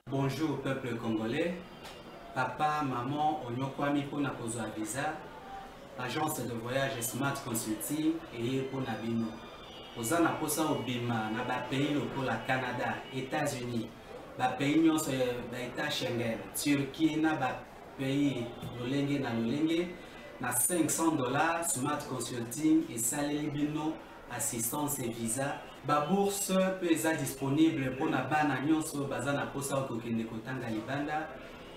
Bonjour peuple congolais, papa, maman, onyokwami pour na kozwa visa, agence de voyage Smart Consulting et pour Nabino. Oza na posa obima na ba pays lokola Canada, États-Unis, ba pays nyonso ba État Schengen, Turquie na ba pays lolenge na $500 Smart Consulting et saleli bino assistance et visa. Ba bourse peut être disponible pour na bana nyonso baza na posa okokende kotanga libanda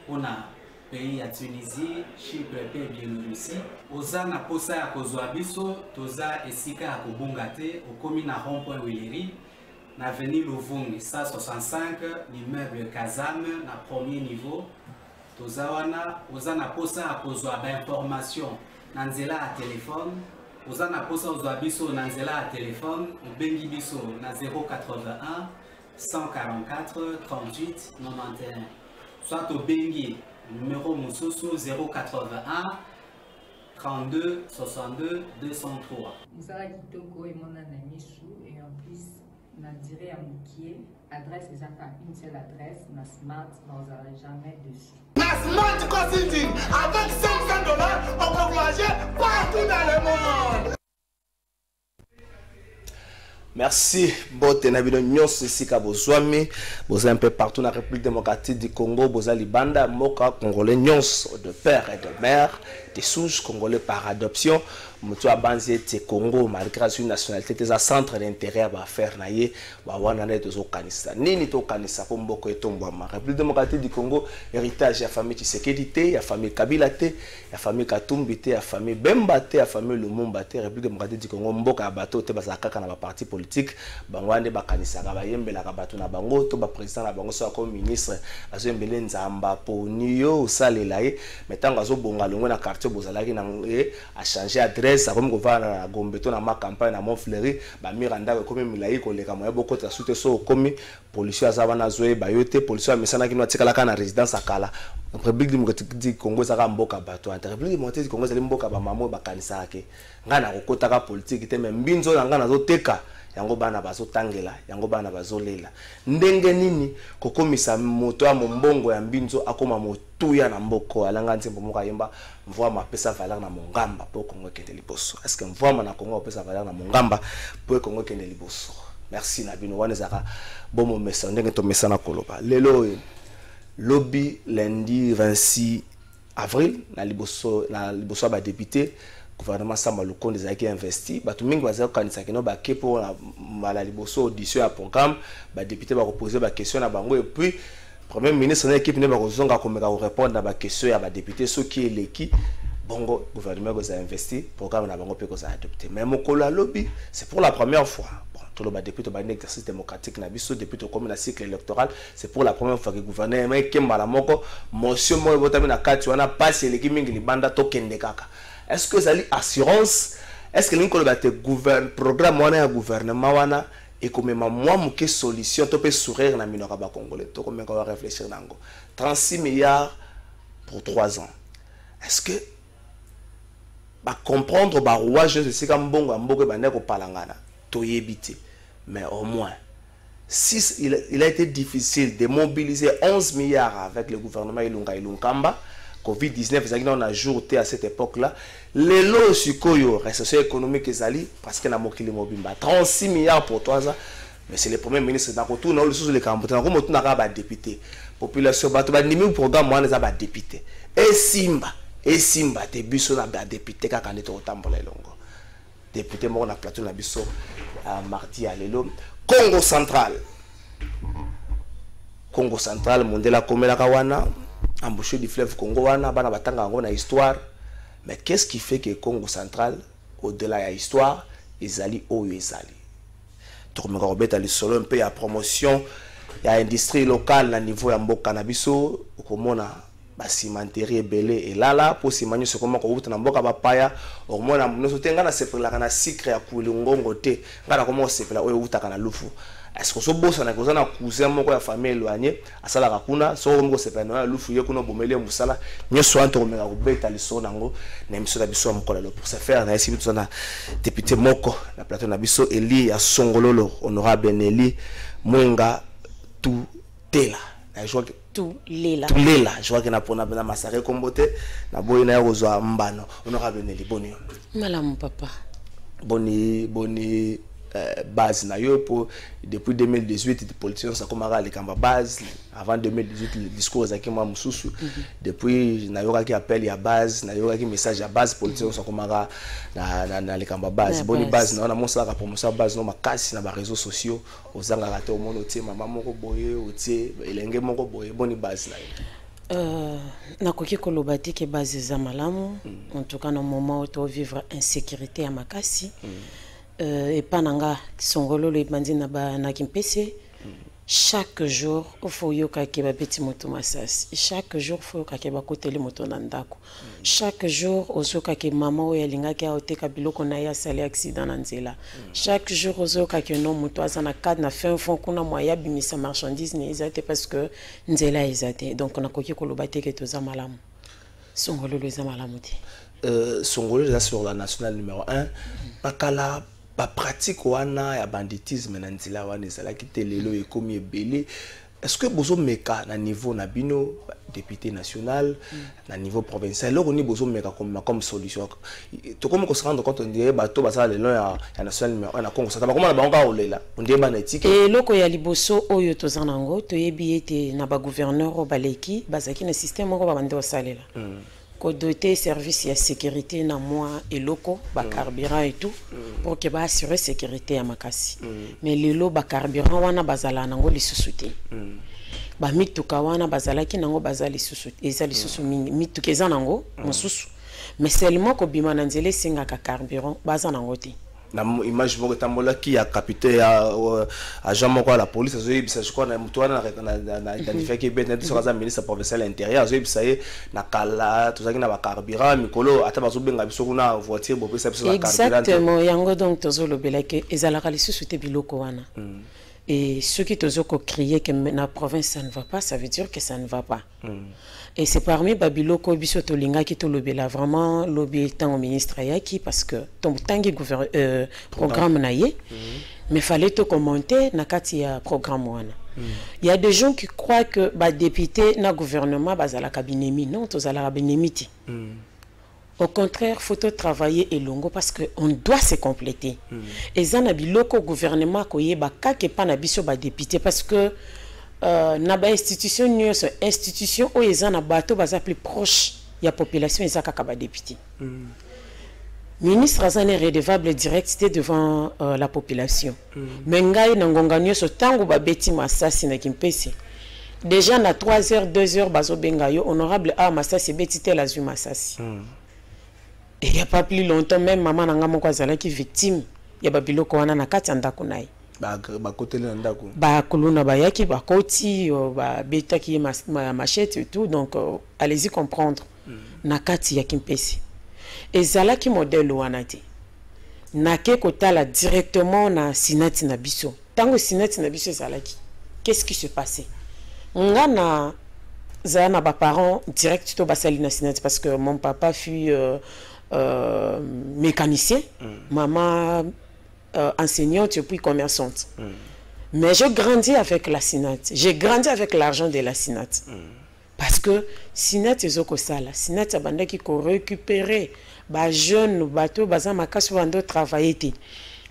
pour na pays ya Tunisie, Chypre et Biélorussie. Oza na posa ya kozwa biso toza esika ya kobunga te okomi na rond-point Willery na avenue Luvungi 165 l'immeuble Kazam na premier niveau. Toza wana oza na posa ya kozwa ba information na nzela ya téléphone. Oza na posa ozwa biso na nzela ya téléphone obengi biso na 081 144 38 91 soit obengi numéro mosusu 081 32 62 203. Mosala kitoko emona na misu et en plus na dire à Moukié adresse exactement une seule adresse na Smart dans un jamais dessus. La Smart Consulting avec $500 on peut voyager partout dans le monde. Merci, bote na bino nyonso esika bozwami, boza un peu partout na République démocratique du Congo, boza libanda moka congolais nyonso de père et de mère, des souches congolais par adoption. Mutu abanzi ete Congo malgré une nationalité des centre d'intérêt ba faire naie ba wana na tozo kanisa nini to kanisa ko mboko etombwama. République démocratique du Congo héritage ya famille Tshisekedi te, ya famille Kabila te, ya famille Katumbi te, ya famille Bemba te, ya famille Lumumba te. République démocratique du Congo mboka ya bato te bazaka na ba parti politique bangwande ba kanisa ka bayembela ka bato na bango to ba président na bango so comme ministre azembele nzamba poniyo salela ye metango azo bonga longo na quartier bozalaki na a changer adresse ça comme va na Gombeto na ma campagne na Montfleury ba miranda ko comme milai ko leka moya boko ta sute so comme police azabana zoe bayote police amesana kino atikala kana résidence akala République démocratique du Congo za mboka bato ante République démocratique du Congo za mboka ba mamo ba kanisa ke ngana ko kotaka politique te me mbinzo na ngana zo teka yango bana bazotangela yango bana bazolela ndenge nini kokomisa moto ya mombongo ya mbinzo akoma motuya na mboko alanga nzembo moka yemba mvua mapesa valeur na mongamba po Congo kende liboso est-ce que mvua na Congo opesa valeur na mongamba po Congo kende liboso. Merci na bino wana zaka bomo mesa ndenge to mesa na koloba lelo lobby lundi 26 avril na liboso ba député gouvernement Samba Lukonde zaki investi batu mingi bazaka kanisa kino ba kepo na la liboso audition ya programme ba député ba poser ba question na bango et puis premier ministre na équipe ne ba kozonga komeka ko répondre na ba question ya ba député ce qui est l'équipe bongo gouvernement ko za investi programme na bango pe ko za adopter mais mokolo ya lobby c'est pour la première fois bon tout le ba député ba exercice démocratique na biso député comme la cycle électoral c'est pour la première fois que gouvernement kemba la moko motion mo botami na kati wana passe l'équipe mingi libanda to kende kaka. Est-ce que ça assurance? Est-ce que l'incolobateur programme wana ya gouvernement wana et comme moi mouké solution to peut sourire na minora ba congolais to comme on va réfléchir nango 36 milliards pour 3 ans. Est-ce que ba comprendre ba rouage c'est comme bongo mboke bande ko palangana to yebité mais au moins si il a été difficile de mobiliser 11 milliards avec le gouvernement Ilunkamba Covid-19 on a ajouté à cette époque-là les lots sukoyo récession économique ezali parce que na mokili mobimba 36 milliards pour 3 ans mais c'est le premier ministre dans retour na le sous le camp na ko na ba député population bato ba nimi programme wana za ba député et simba te biso na ba député ka kandidat otambola elongo député mo na plateau na biso mardi à lelo Congo central mondela komela kawana embouché du fleuve Congo wana bana batanga ngo na histoire mais qu'est-ce qui fait que Congo central au-delà de l'histoire ezali oyo ezali to komeka kobeta lisolo un peu ya promotion ya industrie locale na niveau ya mboka na biso okomona basimanteri ebele elala po simanyo sekoma ko uta na mboka bapaya omona noso tenga na sepela kana sikre ya kulingongo te ngana komo sepela oyo uta kana lufu est-ce que so bosa na kozana cousin moko ya famille éloignée asala kakuna so ngo sepela na lufu ye kuna bomeli musala nyoso anto komeka kubeta liso nango na miso na biso mkola lo pour se faire na esi biso na député moko na plateau na biso Eli ya Songololo honorable Eli Mwenga Tutela na joie Tulela je vois que na pona na masare kombote na boyi na yozwa mbano honorable Eli boni malamu papa boni base na yo pour depuis 2018 les politiciens ça comme les kamba base avant 2018 le discours zaki moi mususu depuis na yoka qui appelle ya base na yoka qui message ya base politiciens ça comme na les kamba base boni base na monsa la promotion base no makasi na ba réseaux sociaux ozanga raté au monde tie mama moko boye otie elenge moko boye boni base na yo na koki koloba te ke base za malamu en tout cas no moment où tu vivre insécurité à makasi et pananga Songololo et bandina ba na kimpese chaque jour il faut yoka ke ba petit moto masasi chaque jour faut yoka ke ba koteli moto na ndako chaque jour ozoka ke mama oya linga ke oteka biloko na ya sali accident na nzela chaque jour ozoka ke no moto azana cadre na fin fond kuna moya bimisa marchandise ne ezate parce que nzela ezate donc na koki koloba te ke toza malamu Songololo eza malamu te Songololo eza sur la nationale numéro 1 pakala ba pratique wana ya banditisme na nzela wana ezala ki telelo ekomi ebele est-ce que bozo meka na niveau na bino député national na niveau provincial loko ni bozo meka comme solution to comme ko se rendre compte ndie bato basala le long ya national numéro 1 na Congo ça ba comment ba nga olela ndie ba na éthique et loko ya liboso oyo tozanango to yebi ete na ba gouverneur baleki bazaki na système ko ba bande osalela ko doter service ya sécurité na moi et loko ba carburant et tout pour que ba assurer sécurité ya makasi mais lelo ba carburant wana bazala nango lisusu te ba mituka wana bazala ki nango bazali lisusu eza lisusu mingi mituka eza nango mosusu mais seulement ko bima na nzele singa ka carburant baza nango te na image moko tambola ki ya capitaine ya agent moko la police azobisa je crois na mutwana na identifier ki ben na sokaza ministre provincial intérieur azobisa ye na kala tozaki na ba carburant mikolo ata bazobenga biso kuna voiture bopesa biso na carburant exactement yango donc tozolobela ke ezala ka lisusu te biloko wana et ceux qui tozoko crier que na province ça ne va pas ça veut dire que ça ne va pas et c'est parmi babiloko biso tolinga ki tolobela vraiment lobby tant au ministre yaki parce que ton tangi programme na ye mais fallait to commenter na kati ya programme wana il y a des gens qui croient que ba député na gouvernement bazala kabinemi non tozala kabinemi ti au contraire faut travailler et longo parce que on doit se compléter et ça na biloko gouvernement ko yeba ka ke pa na biso ba député parce que na ba institution nyonso institution o ezana bato baza plus proche ya population ezaka ka ba député ministre azane redevable direct devant la population mais ngai na ngonga nyonso tango ba beti masasi na kimpesi déjà na 3h 2h bazo benga yo honorable a masasi beti tel azu masasi et il y a pas plus longtemps même maman nanga moko azalaki victime ya ba biloko wana na kati ndako nayi ba koteli na ndako ba koluna ba yaki ba koti ba betaki machette et tout donc allez-y comprendre na kati ya kimpesi ezalaki modèle wana te nake kotala directement na sinati na biso tango sinati na biso ezalaki qu'est-ce qui se passait ngana zana ba parents direct to basali na sinati parce que mon papa fut mécanicien maman enseignante et puis commerçante mais j'ai grandi avec la Sinat j'ai grandi avec l'argent de la Sinat parce que Sinat ezoko sala Sinat abandaki ko récupérer ba jeune bateau baza makasu bando travailler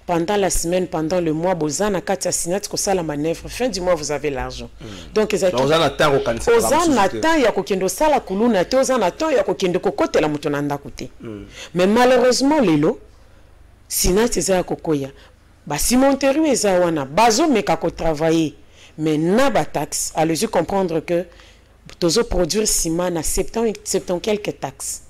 pendant la semaine pendant le mois bozana kati Sinat ko sala manœuvre fin du mois vous avez l'argent donc ozana temps ko kanisa ozana temps ya kokendo sala kuluna te ozana temps ya kokendo kokotela muto na ndako te mais malheureusement lelo Sinat eza kokoya ba cimenterie eza wana bazo meka ko travailler mais na ba taxe allez-y comprendre que tozo produire ciment na 70 quelques taxes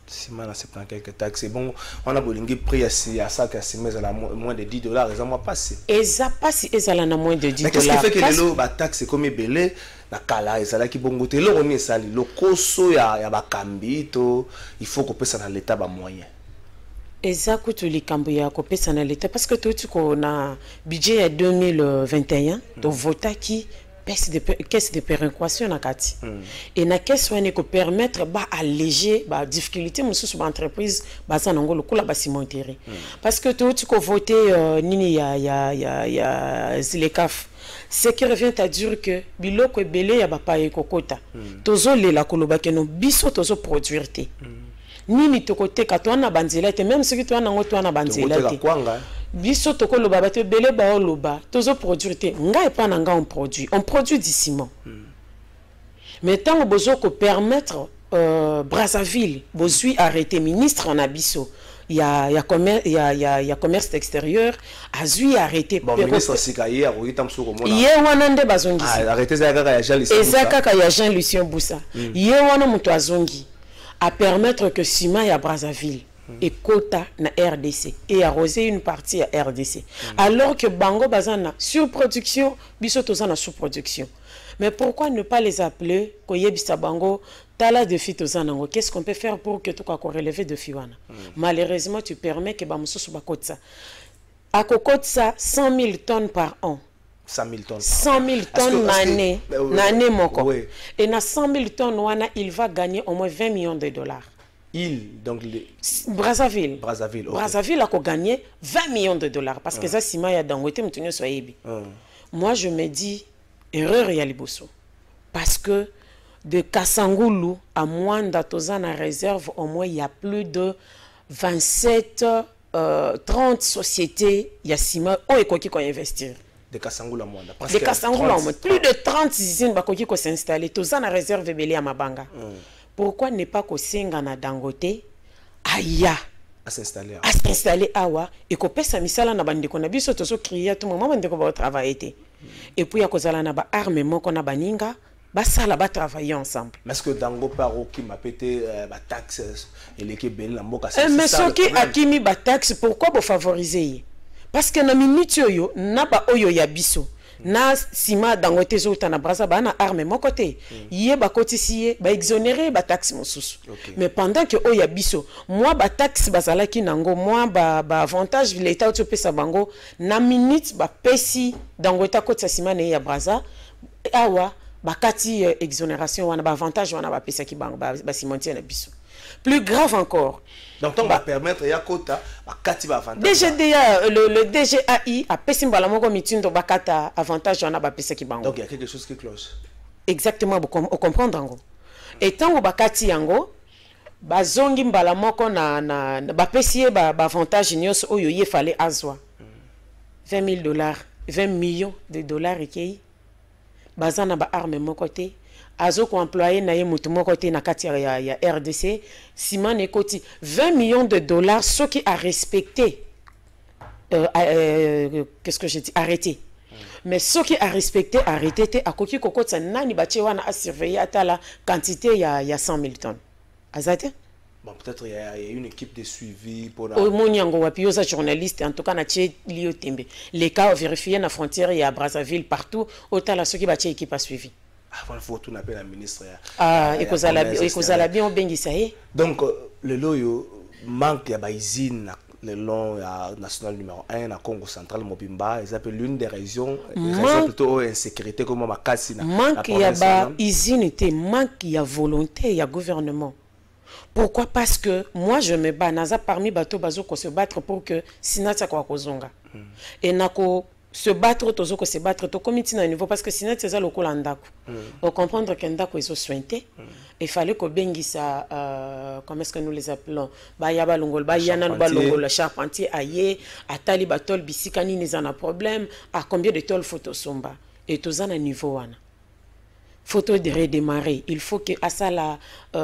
Ciment, c'est dans quelques taxes. C'est bon, on a bolingi prix à ça qui a ciment à moins de $10. Ils ont passé. Et ça passe, ils ont à moins de $10. Mais qu'est-ce qui fait que les lots, taxe c'est comme belé, la cala, ils ont qui bon goûter. Là, on est sali. Le coso, il y a bakambito. Il faut qu'on puisse dans l'état bas moyen. Exactement, tu les cambies qu'on puisse dans l'état parce que tout qu'on a budget 2021, donc voter qui caisse de péréquation na kati et na caisse wane ko permettre ba alléger ba difficulté mususu ba entreprise ba za nango lokula ba cimenterie parce que tout ko voter nini ya zilekaf ce qui revient à dire que biloko ebele ya ba pa ekokota tozo lela koloba ke no biso tozo produire te nini tokoteka to na banzela te même ce qui to na ngo to na banzela te biso toko loba ba te belé ba loba tozo produire te nga epa na nga on produit du ciment mais tant bozo ko permettre Brazzaville bozui arrêté ministre en abisso il y a commerce extérieur azui arrêté bon ministre sikaye akoita msoko mona ye wana nde bazongi arrêté za kaka ya Jean Lucien Boussa ezaka ya Jean Lucien Boussa ye wana muto azongi à permettre que ciment ya Brazzaville et quota na RDC et arroser une partie à RDC alors que bango bazana surproduction biso tozana sous-production. Mais pourquoi ne pas les appeler koyebisa bango tala défi tozanango? Qu'est-ce qu'on peut faire pour que tout quoi relever de fiwana? Malheureusement tu permets que bamususu bakotsa à kokotsa 100 000 tonnes par an. 100 000 tonnes. 100 000 tonnes l'année moko. Et na 100 000 tonnes wana il va gagner au moins 20 millions de dollars. Donc Brazzaville. Brazzaville, okay. Brazzaville a gagné 20 millions de dollars parce que ça ciment ya dangote mutunyo soyebi. Moi je me dis erreur ya liboso parce que de Kasangulu à Mwanda tozana réserve au moins il y a plus de 27 30 sociétés ya ciment o ekoki ko investir. De Kasangulu à Mwanda. De Kasangulu à Mwanda. Plus de 30 usines bakoki ko s'installer tozana réserve belé à Mabanga. Pourquoi ne pas ko senga na dangote aya à s'installer awa et ko pesa misala na bandeko na biso tozo crier tout moment bandeko ba travailler et puis ya kozala na ba arme moko na baninga basala ba travailler ensemble. Mais est-ce que dango paro qui m'a pété ba taxes et l'équipe ben la mboka mais ce qui akimi ba taxe pourquoi vous favoriser parce que na minute yo na ba oyo ya biso na sima dangote zo tana Brazza ba na arme mon côté yé ba kotisié ba exonérer ba taxe mosusu mais pendant que oya biso moi ba taxe bazala ki nango moi ba avantage l'état to pesa bango na minute ba pesi dangote kotsa sima ne ya Brazza awa ba kati exonération wana ba avantage wana ba pesa ki bango ba cimentière na biso. Plus grave encore. Donc, on va permettre Yakota à Katiba avantage. Le DGAI a pesé Balamoko Mitindo Bakata avantage on a bapesé qui bango. Donc il y a quelque chose qui cloche. Exactement, vous comprenez en gros. Et tant que Bakati yango, bazongi Balamoko na bapesé avantage nyos oyo ye fallait azwa. $20,000, 20 millions de dollars et bazana ba arme mon côté. Azo ko employé na ye mutu moko te na kati ya RDC ciment ekoti 20 millions de dollars ce qui a respecté qu'est-ce que j'ai dit arrêté mais ce qui a respecté arrêté te akoki kokotsa nani bache wana a surveiller ata la quantité ya 100 000 tonnes azate bon peut-être il y a une équipe de suivi pour la Monyango wapi oza journaliste en tout cas na tché lio tembe les cas vérifiés na frontière ya Brazzaville partout autant la ceux qui bache équipe a suivi. Il faut tout appeler la ministre. Et que la bien bengi ça y. Donc le loyo manque ya baizine le long national numéro 1 na Congo central Mobimba, ils appellent l'une des régions plutôt insécurité comme Makasi na. Manque ya baizine te manque ya volonté ya gouvernement. Pourquoi? Parce que moi je me bats naza parmi bateau bazo ko se battre pour que sinata kwa kozonga. Et nako se battre, se battre, au comité à niveau parce que sinon c'est ça le coup l'andaku. Pour comprendre qu'un daku est sointé, il fallait que bengi ça, comment est-ce que nous les appelons, bayaba longol, bayana no balongol, le charpentier aye, atali batol bisikani n'est un problème, à combien de tol photo somba et tout ça à niveau wana. Photo de redémarrer, il faut que à ça la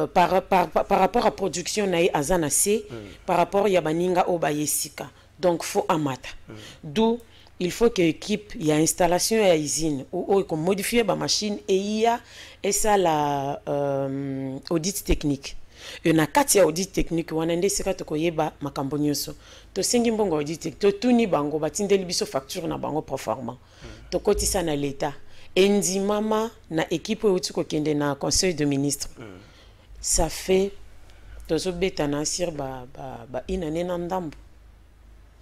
par rapport à production naï azana c, par rapport ya baninga obayesika, donc faut amata. D'où il faut que l'équipe, il y a installation et usine, ou qu'on modifie la machine et il y a et ça la audit technique. et na kati ya audit technique wana nde sika tokoyeba makambo nyonso tosengi mbongo audit technique totuni bango batindeli biso facture na bango proforma tokotisa na l'état endimama na équipe outi kokende na conseil de ministre ça fait tozobeta na sir ba inane na ndambo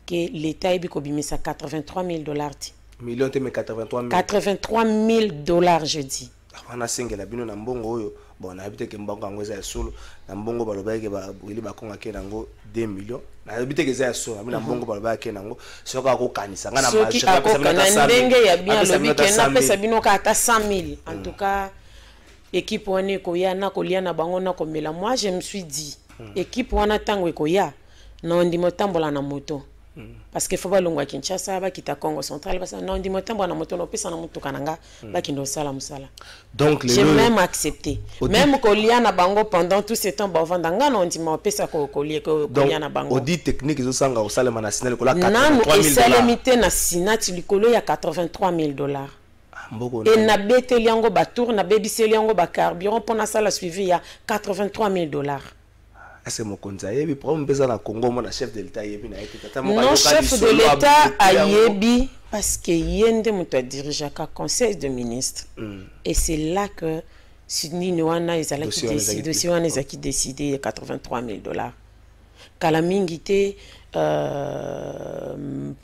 que l'état ebi kobimisa $83,000 ti million te mais 83 000 $83,000 je dis wana sengela bino na mbongo oyo bon na habite ke mbongo yango eza ya solo na mbongo balobaki ba bwili bakonga ke nango 2 millions na habite ke eza ya solo na mbongo balobaki ke nango soka ko kanisa ngana soki akokana ndenge ya bien lobi ke na pesa bino ka ata 100,000 en tout cas équipe wana ekoya na kolia na bango na komela moi je me suis dit équipe wana tango ekoya na ndimo tambola na moto parce que faut pas longwa Kinshasa ba kita Congo central parce que na ndimo tambola na moto no pesa na moto kananga ba kindo sala musala donc j'ai même accepté même kolia na bango pendant tout ce temps ba vanda ngana ndimo pesa ko kolia na bango audit technique zo sanga au salema na sinal ko la $83,000 et salamité na sinati likolo ya $83,000 et na beteli yango ba tour na bebiseli yango ba carburant pour na sala suivi ya $83,000. Est-ce que mokonza yebi problème pesa na Congo mon chef de l'état yebi na été tata mo non chef de l'état a yebi parce que yende muto dirige ka conseil de ministre et c'est là que Sydney Noana ezala qui décide dossier wana ezaki décidé $83,000 kala mingi te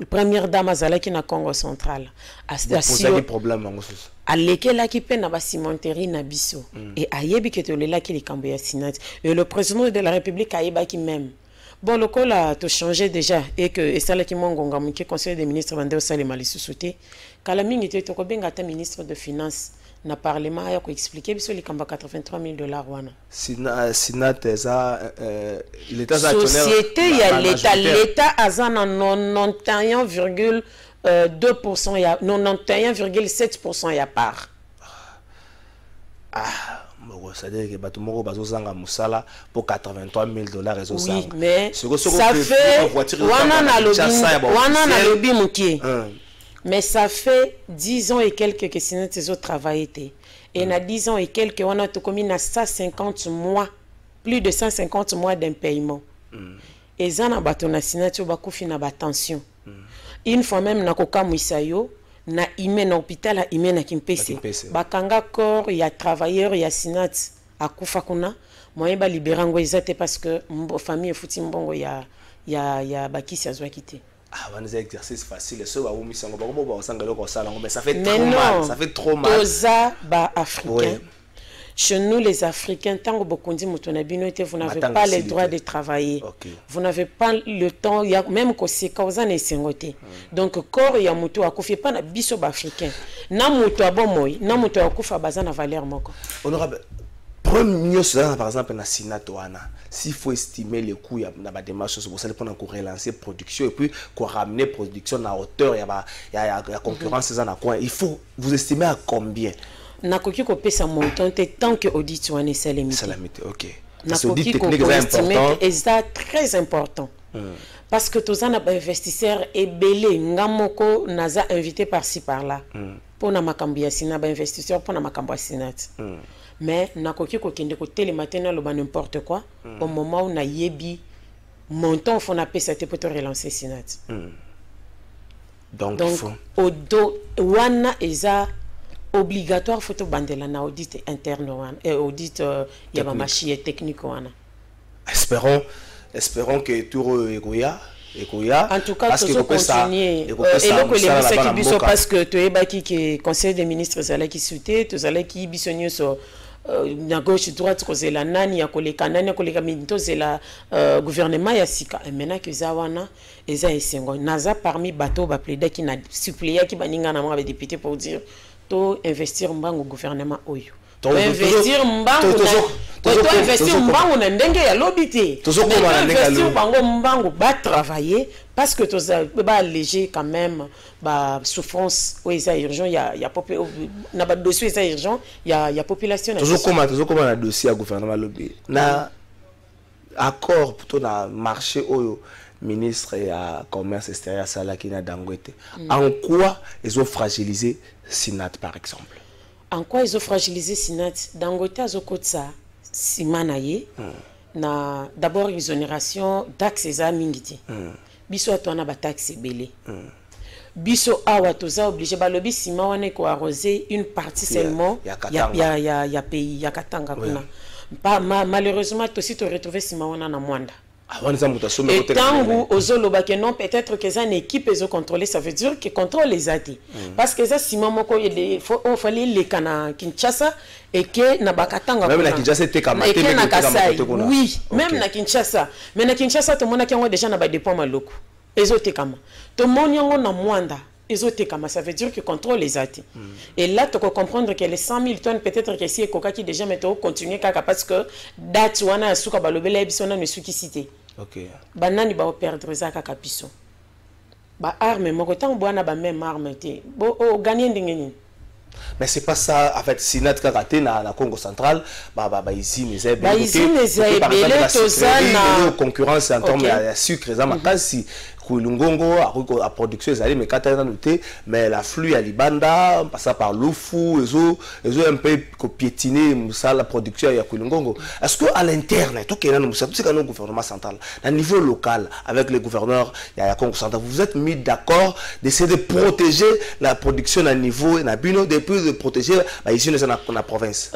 première dame azalaki na Congo central asio problème ngo soso alekelaki pe na basimenterie na biso et ayebi ke tolelaki likambo ya sinati et le président de la république ayebaki même bon le col a tout changé déjà et que esalaki mongonga muke conseil des ministres bande osalema lisusu te kala mingi te tokobenga ta ministre de finance na parlement ya ko expliquer biso likambo $83,000 wana sinat eza l'état actionnaire société ya l'état azana 91,2% ya 91,7% ya part ça veut dire que bato moko bazozanga musala pour $83,000 ezo sanga oui mais ça fait wana na lobi mukie mais ça fait 10 ans et quelques que Sinat ont travaillé. Et na 10 ans et quelques, on a tout commis na 150 mois, plus de 150 mois d'impayement. Et ça na batona Sinat ba kufi na tension. Une fois même na koka muisayo na ime na hôpital a ime na Kimpese. Bakanga corps ya travailleur ya Sinat a kufa kuna. Moi ba libérango ezate parce que famille futi mbongo ya bakisi azwa kité. Ah, on a des exercices faciles. Mais ça fait trop mal. Ça fait trop mal. Toza ba africain. Chez nous, les Africains, tant que beaucoup de vous n'avez pas le droit de travailler. Vous n'avez pas le temps. Il y a même que c'est cause en essengoté. Donc, corps ya muto akufi pas na biso ba africain. Na muto abomoy, na muto akufa bazana valeur moko. Honorable. Premier par exemple na Sinatoana, s'il faut estimer les coûts il y a la démarche sur ça pour relancer production et puis qu'on ramener production à hauteur il y a concurrence ça na quoi il faut vous estimer à combien na koki ko pesa montant tant que audit wana salamité OK na koki ko important est très important parce que tous na investisseurs et belé ngamoko naza invité par-ci par-là pour na makambo ya sina ba investisseurs pour na makambo ya sinat mais nakoki ko kende ko télématin lo ba n'importe quoi au moment où na yebi montant faut na pesa te pour te relancer sinat donc odo wana eza obligatoire faut bandela na audit interne wana et audit ya ba machine technique wana espérons que tout ekoya en tout cas tout continuer et le les biso parce que tu ebaki que conseil des ministres zala qui souté tu zala qui bisonyo so na gauche droite cause la nani ya koleka minto zela gouvernement ya sika et maintenant que zawana eza esengo naza parmi bateau ba plaider qui na suppléer qui baninga na ma député pour dire to investir mbango gouvernement oyo investir mbango to investir mbango na ndenge ya lobité investir mbango mbango ba travailler parce que to ba alléger quand même ba souffrance ou ça urgent ya na ba dossier ça urgent ya population toujours comme na dossier à gouvernement lobby na accord plutôt na marché oyo ministre ya commerce extérieur sala qui na Dangote en quoi ils ont fragilisé Sinat par exemple. En quoi ils ont fragilisé Sinat? Dangote a zokotsa simanaye na d'abord exonération taxe eza mingi te biso atwana ba taxe belé biso awa toza obligé balobi sima wana ko arroser une partie seulement ya pays ya Katanga kuna malheureusement aussi to retrouver sima wana na Mwanda. Et tant que non, peut-être que c'est une équipe qui contrôler, ça veut dire que contrôle les atis. Parce que ça, si il fallait les Kana Kinshasa et que na Bakatanga. Même na Kinshasa, oui, même na Kinshasa. Mais na Kinshasa, tout le monde a déjà na dépôt maloko. Ezotekama. Tout le monde na Mwanda. Ezotekama, ça veut dire que contrôle les atis. Et là, tu peux comprendre que les 100 000 tonnes, peut-être que si les coca qui déjà mettent continuer parce que date wana suka balobela ebisona ne suki cité. OK. Banani ba perdre za kaka piso. Ba arme moko tant boana ba même arme te. Bo gagner ndengeni. Mais c'est pas ça en fait Sinat Karaté na Congo central ici les concurrence en termes de sucre ça makasi Kulungongo a production ezali mais katana noté mais la flux à Libanda passa par Lufu ezo un peu piétiner la production ya Kulungongo. Est-ce que à l'interne tout que le gouvernement central à niveau local avec les gouverneurs ya Congo central vous êtes mis d'accord d'essayer de protéger la production à niveau na bino depuis de protéger ici dans la province?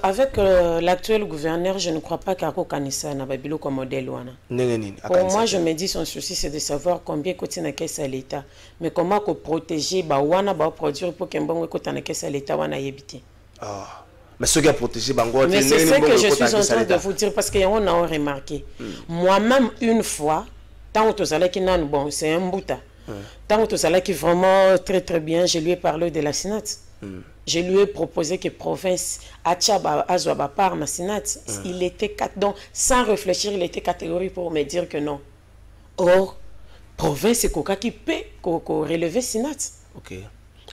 Avec l'actuel gouverneur, je ne crois pas qu'Ako Kanissa n'a pas comme modèle. Pour moi, je me dis son souci, c'est de savoir combien coûte na caisse à l'État. Mais comment protéger wana produire pour qu'un bon coûte na caisse à l'État wana yebité. Mais ce qui a protégé Bango, mais c'est ce que je suis en train de vous dire parce qu'on a remarqué. Moi-même, une fois, tant que tu as bon, c'est un bouta. Tant que tu as vraiment très très bien, je lui ai parlé de la Sinat. Je lui ai proposé que province Achaba Azwaba par na Sinat. Il était donc sans réfléchir, il était catégorique pour me dire que non. Or, province c'est Koka qui peut relever Sinat. OK.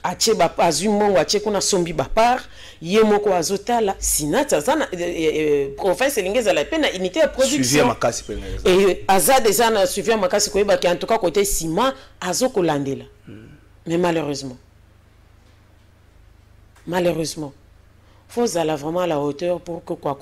Acheba azumo wache kuna sombi bapar yemoko azotala Sinat azana province lingeza la peine unité de production. Suivi makasi peine. Et azade zana suivi makasi ko ba ki en tout cas côté ciment azoko landela. Mais malheureusement faut aller vraiment à la hauteur pour que quoi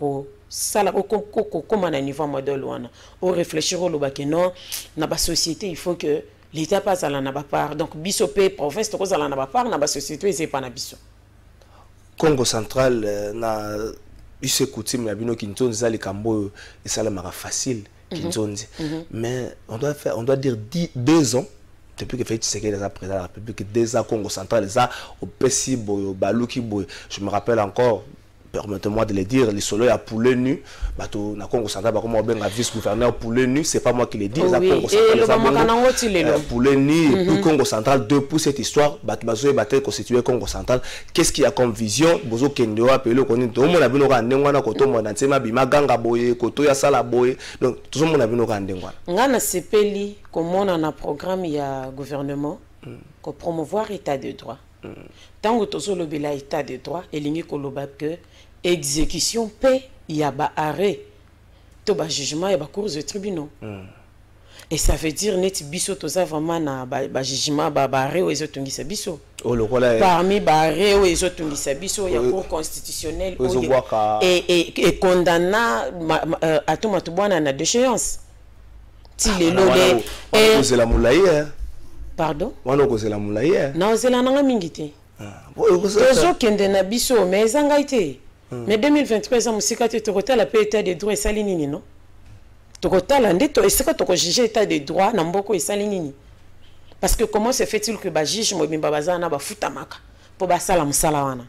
ça la comme à niveau modèle wana au réfléchir au lobake non na ba société il faut que l'État passe à la part donc bisopé province to à la part na ba société c'est pas na biso Congo central na bise coutume ya bino kintonzi za likambo et ça la mara facile kintonzi mais on doit dire 2 ans depuis que Félix Tshisekedi est président de la République, déjà Congo central, ça au Pessi Boyo, Baluki Boyo. Je me rappelle encore, permettez-moi de le dire, les soleils à poulet nu, bateau na Congo central, comme on a vice-gouverneur poulet nu, c'est pas moi qui le dis, ça Congo central, poulet nu, et puis Congo central, depuis cette histoire, bateau battu constitué Congo central. Qu'est-ce qu'il y a comme vision? Bozo Kendo a payé le connu, tout le monde a vu nos randengwana, koto mon antema bima ganga boye, koto ya sala boye, donc tout le monde a vu nos randengwana. Ngana sepeli comme on a un programme il y a gouvernement pour promouvoir l'état de droit. Tant que tu as l'état de droit, il y a que exécution paix, il y a arrêt, il y a jugement, il y a cours de tribunaux. Et ça veut dire net biso toza vraiment na jugement arrêt ou ezotungisa biso. Parmi arrêt ou ezotungisa biso, il y a cours constitutionnel et condamna à tout matubwana na déchéance. Pardon? Non, c'est la mingi. Kende na biso mais ezanga ite. Mais 2023 musika te tokota la paix état de droit et salinini non? Tokota la ndeto esika toko juger état de droit na mboko et salinini. Parce que comment se fait-il que ba juge mo bimba bazana ba futamaka pour ba sala musala wana.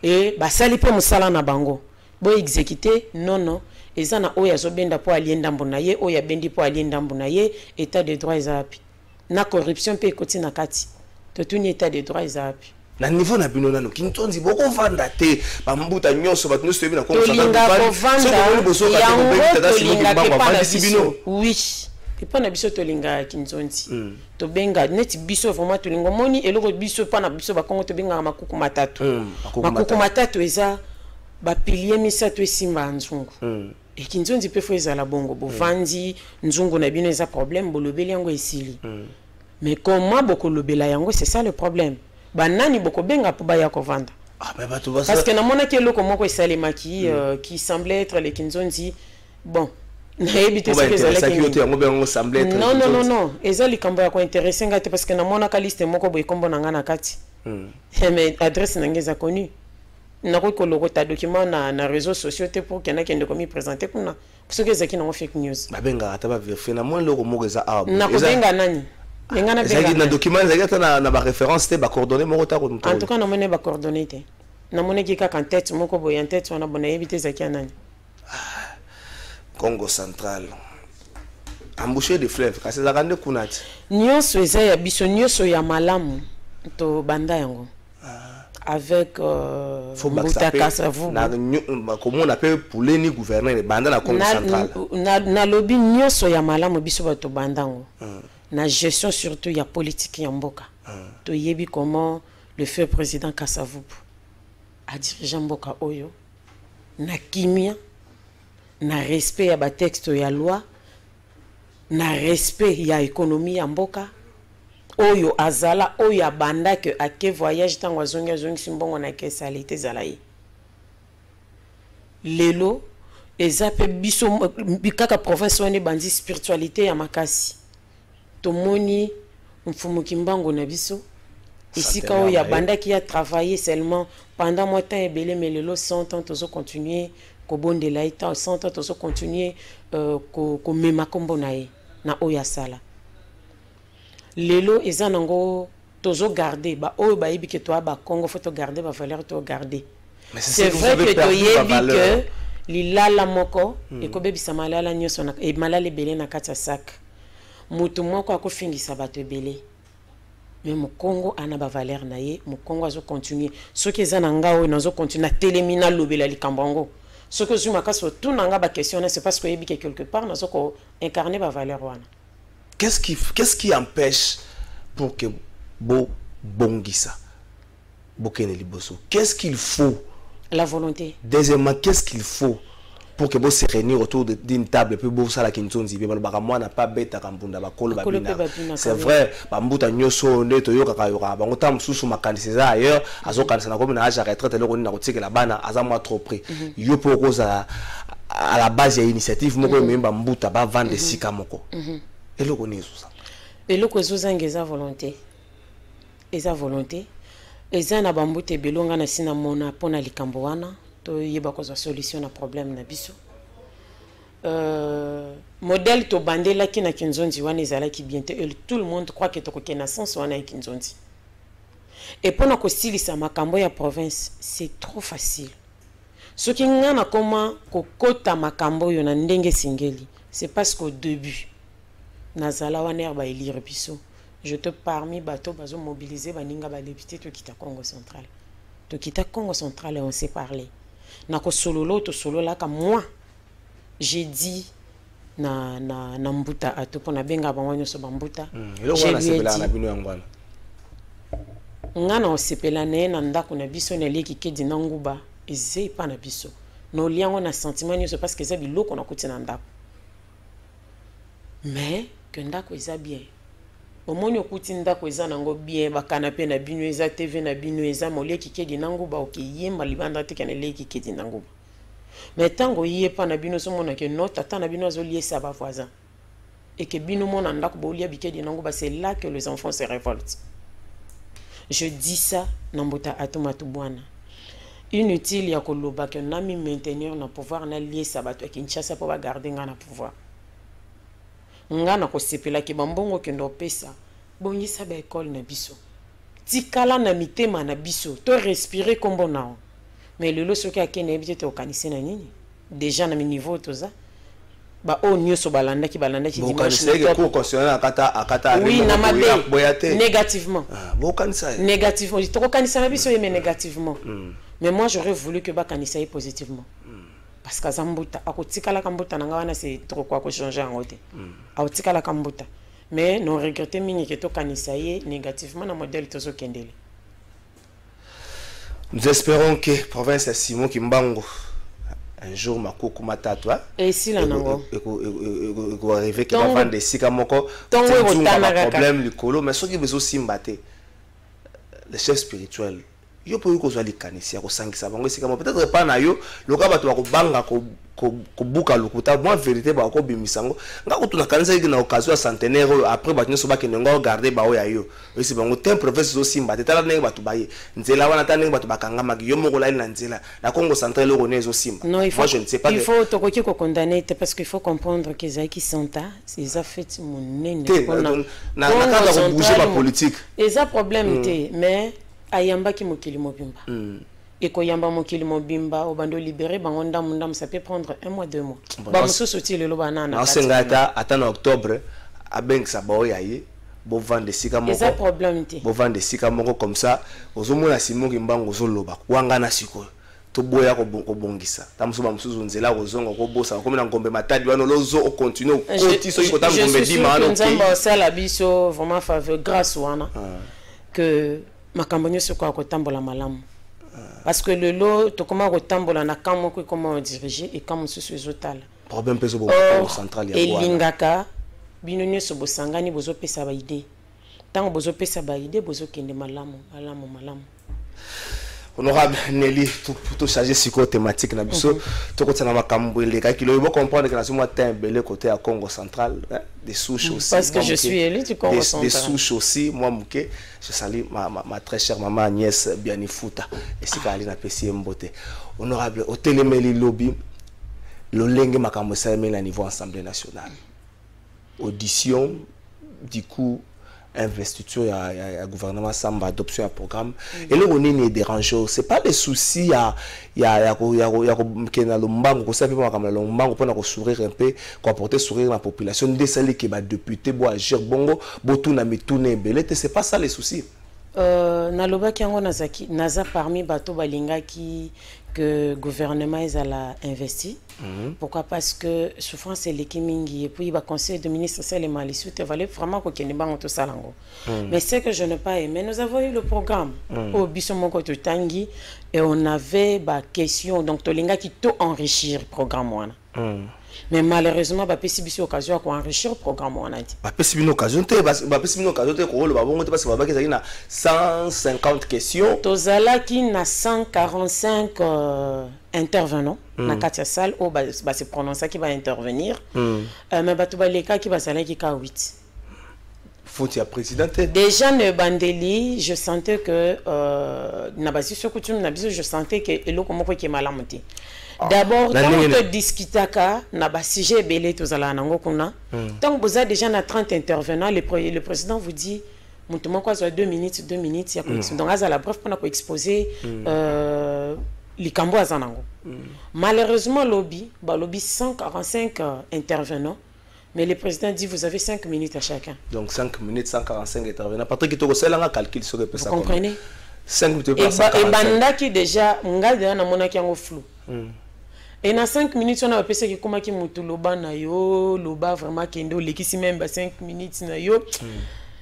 Et ba sali pe musala na bango. Bo exécuter non. Ezana oya zobenda po alienda mbonaye oya bendi po alienda mbonaye état de droit ezapi. Na corruption pe koti na kati. Totuni état de droit ezapi. Na niveau na bino nano kintonzi boko vanda te ba mbuta nyonso ba tuno sebi na kongo ça oui et pas na biso tolinga kintonzi to benga net biso vraiment tolinga moni eloko biso pa na biso ba kongo to benga makuku matatu eza ba pilier misato esimba nzungu et kintonzi pe fo eza la bongo bo vandi nzungu na bino eza problème bo lobeli yango esili mais comment boko lobela yango c'est ça le problème. Banani boko benga po baya ko vanda. Parce que na mona ke loko moko esalemaki qui semblait être les kinzonzi bon nayebi soki ezalaki non non non non eza likambo ya kointeresse nga te parce que namonaka liste moko boye kombo na nga na kati mais adresse na nga eza connue nakoki kolokota document na réseaux sociaux te pour kena kende komi présenter kuna soki ezalaki nango fake news babengaka ata bavérifie na moni loko moko eza awa nakobenga nani ezalaki na document ezalaki ata na baréférence te bacoordonné moko ta en tout cas namoni bacoordonné te namonaki kaka en tête moko boye en tête wana bona yebi te ezalaki ya nani Congo central embouché de fleuve kasi ezalaka nde kuna ti nyonso eza ya biso nyonso ya malamu to banda yango avec Mbuta Kasavubu komona pe puleni gouverneur banda na Congo central na lobby nyonso ya malamu biso bato bandango na gestion surtout ya politique ya mboka to yebi comment le feu président Kasavubu a dirigé mboka oyo na kimia na respect ya ba texte ya loi na respect ya économie ya mboka oyo azala oyo abanda que ake voyage tango azongi simbongo na ke salite zalaye lelo eza pe biso bikaka province wane bandi spiritualité ya makasi tomoni mfumu kimbango na biso ici quand ya banda qui a travaillé seulement pendant moi temps ebele mais lelo 100 ans tozo continuer ko bondela ita 100 ans tozo continuer ko mema kombo na ye na oya sala lelo eza nango tozo garder ba oyo ba yebi ke to ba Congo faut to garder ba valeur to garder c'est vrai que to yebi que lilala moko e ko bebisa malala nyoso na e malala ebele na kati ya sac mutu moko akofingisa bato ebele mais mon Congo ana ba valeur na ye mon Congo azo continuer ce qui eza na nga oyo nazo continuer na telemina lobela likambango ce que zuma kaso tout nanga ba questionner c'est parce que yebi que quelque part nazo ko incarner ba valeur wana. Qu'est-ce qui empêche pour que Bo Bongisa Bokene Liboso? Qu'est-ce qu'il faut? La volonté. Deuxièmement, qu'est-ce qu'il faut pour que Bo se réunisse autour d'une table et puis Bo Sala Kintonzi? Moi, n'a pas bête à Kambunda, Bakolo Babina. C'est vrai, Bambuta Nyoso, Neto Kakayora, Bangotam Susu Makanisa ailleurs, Azo Kansana comme âge à retraite, le Roni Narotique et la Bana, Azamwa trop près. Yopo Rosa à la base de l'initiative, Moko Mbambuta, ba vendre des Sikamoko. Et le connaît ça. Et le kozozang eza volonté. Eza volonté. Eza na bambute belonga na sina mona pona likambo wana to yeba koza solution na problème na biso. Modèle to bandela ki na Kinzondi wana ezala ki bien te tout le monde croit que to kokena sens wana ya Kinzondi. Et pona ko silisa makambo ya province, c'est trop facile. Ce qui ngana koma kokota makambo yo na ndenge singeli, c'est parce qu'au début nazala wana ba élire biso je te parmi bato bazo mobiliser baninga ba député to kita Congo central to kita Congo central et on s'est parlé na ko sololo to solola ka moi j'ai dit na Mbuta ato pona benga bango so bambuta ngana o sepela ne na ndako na biso na leki kedi na nguba ezei pa na biso no liango na sentiment nyoso parce que za biloko na kuti na ndako mais que ndako eza bien omoni okuti ndako eza nango bien bakanape na bino eza TV na bino eza moleki kedi nango ba okiyemba libanda te kana leki kedi nango mais tango yepa na bino somona que non tata na bino azoliesa ba voisin et que bino mona ndako ba olia bikedi nango ba c'est là que les enfants se révoltent. Je dis ça na Mbuta Atomatu bwana inutile ya koloba que nami maintenir na pouvoir na liesa bato Kinshasa pour ba garder ngana pouvoir ngana ko sepela ki bambongo kendo pesa bongisa ba école na biso tikala na mitema na biso to respirer kombo nao mais lelo soki akene ebite to kanise na nini déjà na niveau toza ba o nyoso balanda ki dimanche na ko constitutionnel akata oui na mabe négativement bo kanisa négativement to kanisa na biso mais négativement mais moi j'aurais voulu que ba kanisa positivement. Parce que Zambuta, akotikala kambuta nanga wana c'est trop quoi ko changer en côté. Akotikala kambuta. Mais non regretter mingi que to kanisa ye négativement na modèle tozo kendele. Nous espérons que province ya Simon Kimbango un jour makoko matatu et si la nango ko arriver que va vendre des sikamoko problème likolo mais ce qui besoin simbaté le chef spirituel yo po yuko zwa likanisi ya kosangisa bango esika mo peut-être pas na yo loka bato bakobanga ko buka lokuta moi vérité ba ko bimisango nga ko tuna kanisa na occasion ya centenaire après bato nso bakende ngo regarder ba o ya yo esi bango tem professeur zo simba tetala ndenge bato baye nzela wana ta ndenge bato bakanga maki yo moko la na nzela na Congo central lo connaît zo simba non, moi je ne sais pas il faut to ko condamner parce qu'il faut comprendre que Zaki Santa c'est a fait mon nene na ka ko bouger ba politique et ça problème té mais ayamba ki mokili mobimba et ko yamba mokili mobimba o bando libéré bango ndam ça peut prendre 1 mois 2 mois ba mususu ti lelo banana na sengata atana octobre abeng sa ba oyaye bo vendre sika moko c'est problème té bo vendre sika moko comme ça ozomona Simon Kimbango zoloba wanga na siko to boya ko bongisa tamuso ba mususu nzela ko zongo ko bosa ko na ngombe matadi wana lozo o continue ko ti so ko ta ngombe di mano nzamba sala biso vraiment faveur grâce wana que makambo nyonso ko akotambola malamu parce que le lot to comment kotambola na kamo ko comment diriger et comme susu ezotala problème peso bo central ya wana elingaka bino nyonso bosangani bozo pesa ba idée tango bozo pesa ba idée bozo kende malamu. Honorable Nelly, tout changer sur thématique na biso to ko tsana makambo le ka kilo bo comprendre que na somo tembele côté à Congo central des souches aussi parce que je suis élu du Congo central des souches aussi moi muke je salue ma très chère maman Agnès Bianifuta et si kali na pesi mbote honorable otelemeli lobby lo lenge makambo sa na niveau Assemblée nationale audition du coup investiture à gouvernement samba adoption à programme et le on est dérangeant c'est pas les soucis ya kena lombango ko sape comme lombango pour na ko sourire un peu ko apporter sourire la population de celle qui va député bo agir bongo bo tout na mitune belete c'est pas ça les soucis na lobaki yango nazaki naza parmi bato balinga qui que gouvernement ezala investi. Pourquoi? Parce que souffrance c'est l'équimingi et puis le conseil de ministre c'est les malicieux te valait vraiment que kende bango to salango. Mais c'est que je n'ai pas aimé. Nous avons eu le programme au Bissomoko to Tangi et on avait ba question donc tolinga qui to enrichir programme wana. Mais malheureusement ba pesi biso occasion ko enrichir le programme wana dit. Ba pesi bino occasion te ba pesi bino occasion te ko lo ba bongo te parce que ba kezaki na 150 questions. Tozala ki na 145 intervenants na katia salle ou ba se prononcer qui va intervenir mais ba to ba leka qui va sala ki ka 8 faut y a présidente déjà ne bandeli je sentais que na basi sur coutume na biso je sentais que eloko moko ki malamuti d'abord quand on te discutaka na ba sujet belé tozala nango kuna tant vous avez déjà na 30 intervenants le président vous dit mutu moko a 2 minutes ya donc azala bref pour na ko exposer likambo azanango malheureusement lobby 145 intervenants mais le président dit vous avez 5 minutes à chacun donc 5 minutes 145 intervenants parce que to sala nga calcul sur que ça vous comprenez 5 minutes par 145 et bandaki déjà ngal na monaki yango flou et na 5 minutes on a pensé que comment ki mutu loba na yo loba vraiment kendo lekisi même 5 minutes na yo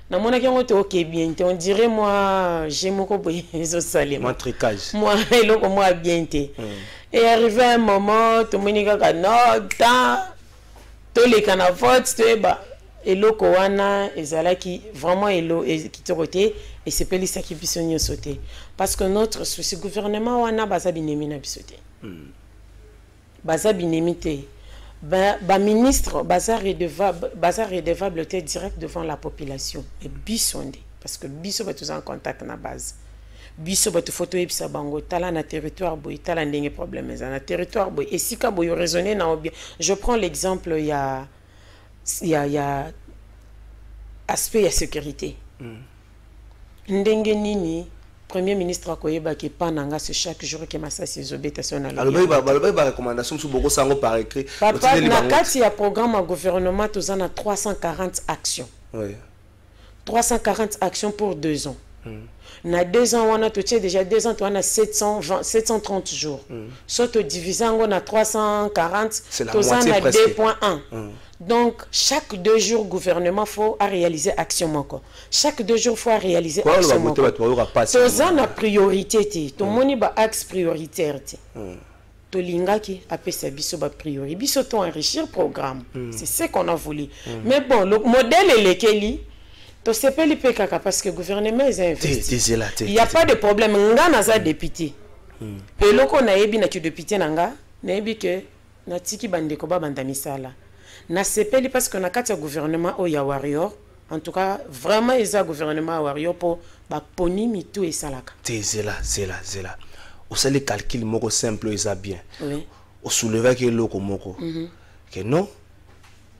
na mona ki ngote OK bien on dirait moi j'ai mon coboy zo salé moi tricage moi eloko moi bien té et arrivé un moment to monika ka no ta to le kana vote to ba eloko wana ezala ki vraiment elo qui te côté et c'est peli ça qui bisonyo sauter parce que notre souci gouvernement wana baza binemi na bisoté baza binemi té ba ministre baza redevable était direct devant la population et bisonde parce que biso ba tous en contact na base biso ba tu photo ebisa bango tala na territoire boy tala ndenge problème na territoire boy et si ka boy raisonner na bien je prends l'exemple il y a aspect ya sécurité ndenge nini Premier ministre akoyeba ke pananga c'est chaque jour que masasi zobétation na alors ba recommandation sous beaucoup sango par écrit papa na kati ya programme à gouvernement tozana 340 actions oui 340 actions pour 2 ans na 2 ans on a touché déjà 2 ans on a 730 jours surtout divisant on a 340 tozana 2.1 donc chaque 2 jours gouvernement faut réaliser action moko chaque 2 jours faut réaliser action moko tozana priorité ti to moni ba axe prioritaire ti to lingaki apesa biso ba priorité biso to enrichir programme c'est ce qu'on a voulu mais bon le modèle est lequel To sepeli pe kaka parce que le gouvernement est investi. Il n'y a pas de problème. Nga naza député. Et loko na yebi na ki député nanga, na yebi que na tiki bandeko ba banda misala. Na sepeli parce que na kati ya gouvernement o ya warrior, en tout cas vraiment eza gouvernement warrior pour ba poni mitu et salaka. C'est là. Au sein les calculs moko simple eza bien. Oui. Au soulever que loko moko. Que non.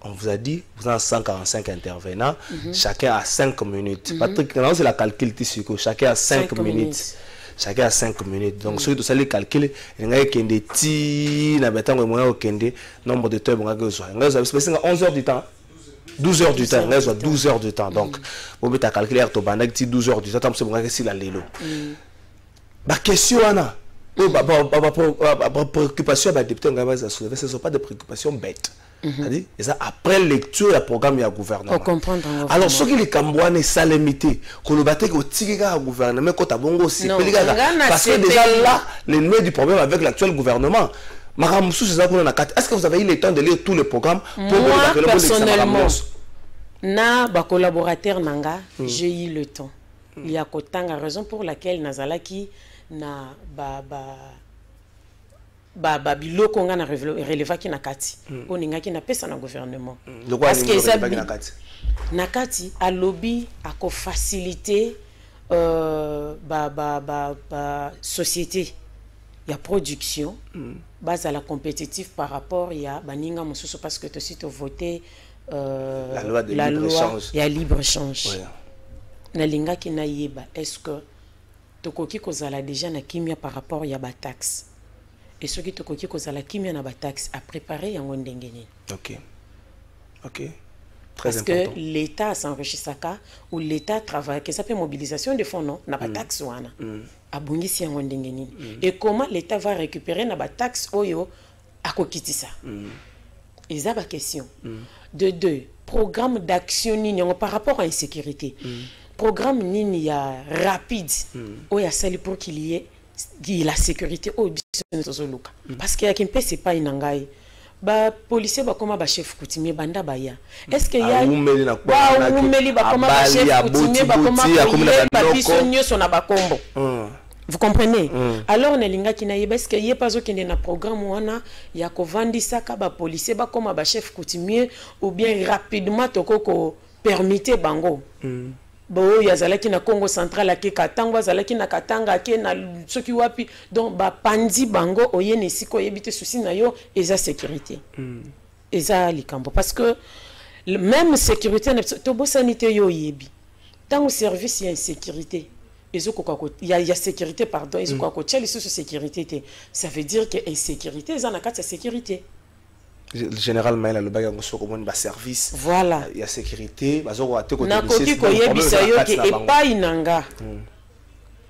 On vous a dit, vous avez 145 intervenants, chacun a 5 minutes. Patrick, c'est la calcul ici, chacun a 5 minutes. Chacun a 5 minutes. Donc, ceux qui ont calculé, il y a des petits, nombre de temps, c'est 11 heures du temps. 12 heures du temps, 12 heures du temps. Donc, vous mettez à calculer 12 heures du temps, c'est la lélo. La question, Anna, préoccupation, ce ne sont pas des préoccupations bêtes. C'est après lecture du programme du gouvernement. Alors, ce qui est Cambouane, c'est limité. Quand le bâtiment au gouvernement, quand aussi, parce que déjà là, l'ennemi du problème avec l'actuel gouvernement. Est-ce que vous avez eu le temps de lire tous les programmes pour moi, personnellement, na ba collaborateur nanga, j'ai eu le temps. Il y a la raison pour laquelle Nazalaki na biloko nga na relevaki na kati oningaki na pesa na gouvernement parce que ça na kati a lobby a ko faciliter société ya production base à la compétitive par rapport ya baninga mosusu parce que aussi to voter la loi de libre-échange ya libre-échange na lingaki na yeba est-ce que tokoki kozala déjà na kimia par rapport ya ba taxe. Et ceux qui te coquillent cause à la kimia na ba taxe à préparer en ondengeni. Ok. Très parce important. que l'État s'enrichit saka ou l'État travaille que ça fait mobilisation de fonds non na ba taxe wana. Abungisi en ondengeni. Et comment l'État va récupérer na ba taxe oyo akokitisa. Et ça ba question. De deux, programme d'action nini par rapport à l'insécurité. Programme nini ya rapide oya sali pour qu'il y ait la sécurité au parce que y a c'est pas inangai ba policier ba koma ba chef coutumier banda baya est-ce que ya ba umeli ba koma ba chef coutumier ba koma ba biso nyoso na ba kombo vous comprenez alors on elinga kina yeba est-ce que y a pas okende na programme wana ya ko vandisa ka ba policier ba koma ba chef coutumier ou bien rapidement toko permettre bango bo yazalaki na Congo central ake Katanga yazalaki na Katanga ake na soki wapi donc ba pandi bango oyene siko yebite souci na yo eza sécurité eza likambo parce que même sécurité to bo sanité yo yebi tant au service il y a insécurité il y a sécurité pardon ils ont quoi sur sécurité ça veut dire que insécurité ils en a quatre sécurité. Le général Maël a le bagage comme un service. Voilà. Il y a sécurité. Na koki koyebisa yo ke epai nanga.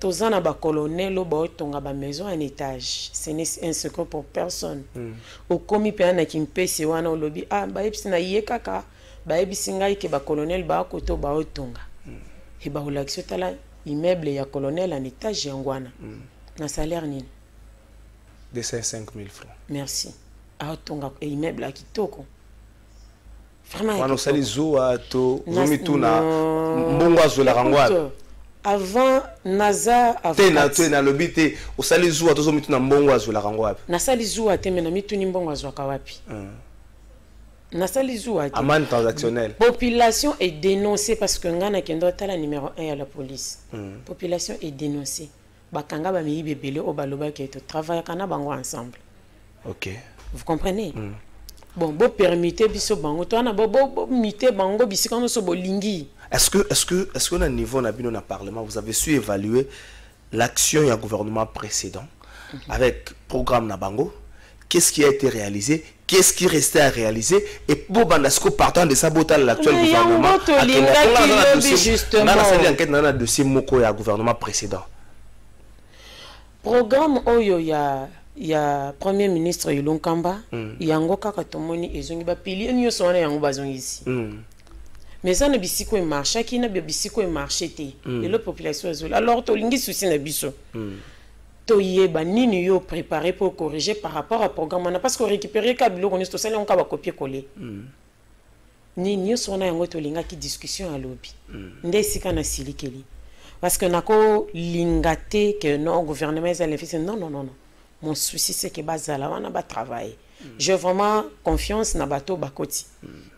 Tozana ba colonel lo ba tonga ba maison en étage. Ce n'est un secret pour personne. Au komi pe na kimpesi wana o lobi ba yebisi na yekaka ba yebisi ngai ke ba colonel ba koto ba otonga. Et ba olaxio tala immeuble ya colonel en étage yangwana. Na salaire nini? 205 000 francs. Merci. Tonga immeuble à kitoko vraiment on sali zoa to zomituna mbongo azola rangwa avant naza na lobité o sali zoa to zomituna mbongo azola rangwa na sali zoa te mena mituni mbongo azoka wapi na sali zoa te amende transactionnelle population est dénoncée parce que ngana kendo tala numéro 1 à la police population est dénoncée bakanga ba miyi bebele o baloba ke to travailler kana bango ensemble. OK. Vous comprenez? Bon, bon permettez biso bango to na bo mité bango bisika no so bolingi. Est-ce que au niveau na bino na parlement vous avez su évaluer l'action du gouvernement précédent avec programme na bango? Qu'est-ce qui a été réalisé? Qu'est-ce qui restait à réaliser? Et pour Bandasco partant de saboter l'actuel gouvernement. Justement. Dans l'enquête dans le dossier moko ya gouvernement précédent. Programme oyo ya premier ministre Ilonkamba yango kaka tomoni ezongi ba pilier nyoso wana yango bazongi ici mais ça ne bisiko e marché qui na bisiko e marché te et la population azol alors to lingi souci na biso to yeba nini yo préparer pour corriger par rapport à programme na parce que récupérer ka biloko nyoso sala on ka ba copier coller ni nyonso wana yango tolingaki discussion à lobby nde esika na silikeli parce que nako linga te que non gouvernement ezali fait non non non non mon souci c'est que bazala wana ba travailler j'ai vraiment confiance na bato bakoti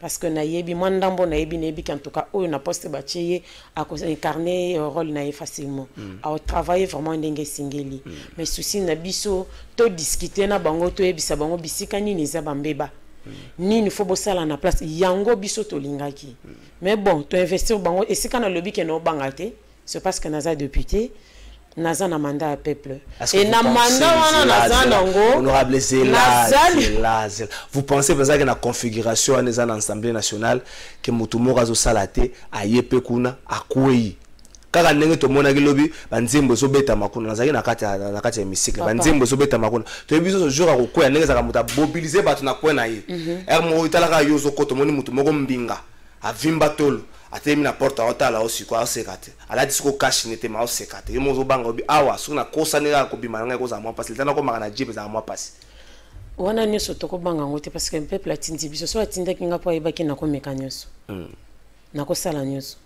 parce que nayebi mwandambo nayebi qu'en tout cas oyo na poste bacheye à incarner rôle na facilement à travailler vraiment ndenge singeli mais souci na biso to discuter na bango to yebisa bango bisika nini za bambeba nini faut bosala na place yango biso to lingaki mais bon to investir bango esika na lobby ke no bangate c'est parce que naza député naza na mandat à peuple et na mandat wana naza nango honorable Zela vous pensez que na configuration en assemblée nationale que mutu moko azosala te ayepe kuna akwei kaka ndenge tomona ki lobi banzembo ezobeta makuna nazaki na kati ya hémicycle banzembo ezobeta makuna to biso so jour akokwea ndenge zaka mutu mobiliser bato na kwena ye mo italaka yo zokoto moni mutu moko mbinga avimba tolo atemi na porte otala osiko asekate ala disiko cash nete ma osekate yo mozo banga obi awa suna kosa nega ko bima nga ko za mwa pasi litana ko makana jipe za mwa pasi wana nyoso toko banga ngote parce que peuple atindi biso so atinda kinga po ayebaki na ko meka nyoso na ko sala nyoso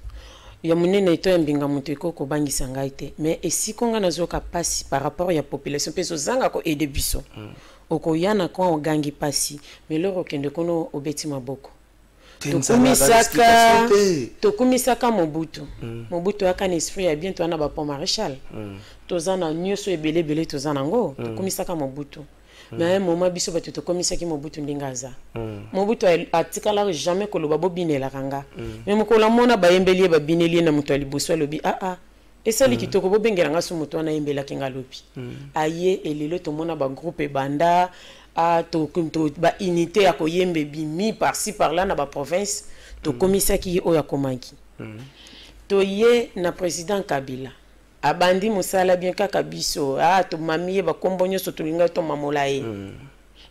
ya munene ito mbinga mutu eko ko bangisa ngai te mais esiko nga nazoka pasi par rapport ya population peso zanga ko aider biso oko yana ko ogangi pasi mais loro kende kono obeti maboko tokumisaka Mobutu aka na esprit ya bien to na ba pont maréchal tozana nyoso ebele tozana ngo tokumisaka Mobutu mais un moment biso bato tokumisaki Mobutu ndingaza Mobutu atikala jamais koloba bobinela kanga mais mokola mona bayembeli ba bineli na mutu aliboso lobi esali kitoko bobengela nga so mutu na yembela kinga lobi aye elelo to mona ba groupe banda to ba unité ya koyembe bimi par-ci par-là na ba province to komisaki oya komaki to ye na président Kabila abandi musala bien kaka biso to mamiye ba kombonyo so tolinga to mamola ye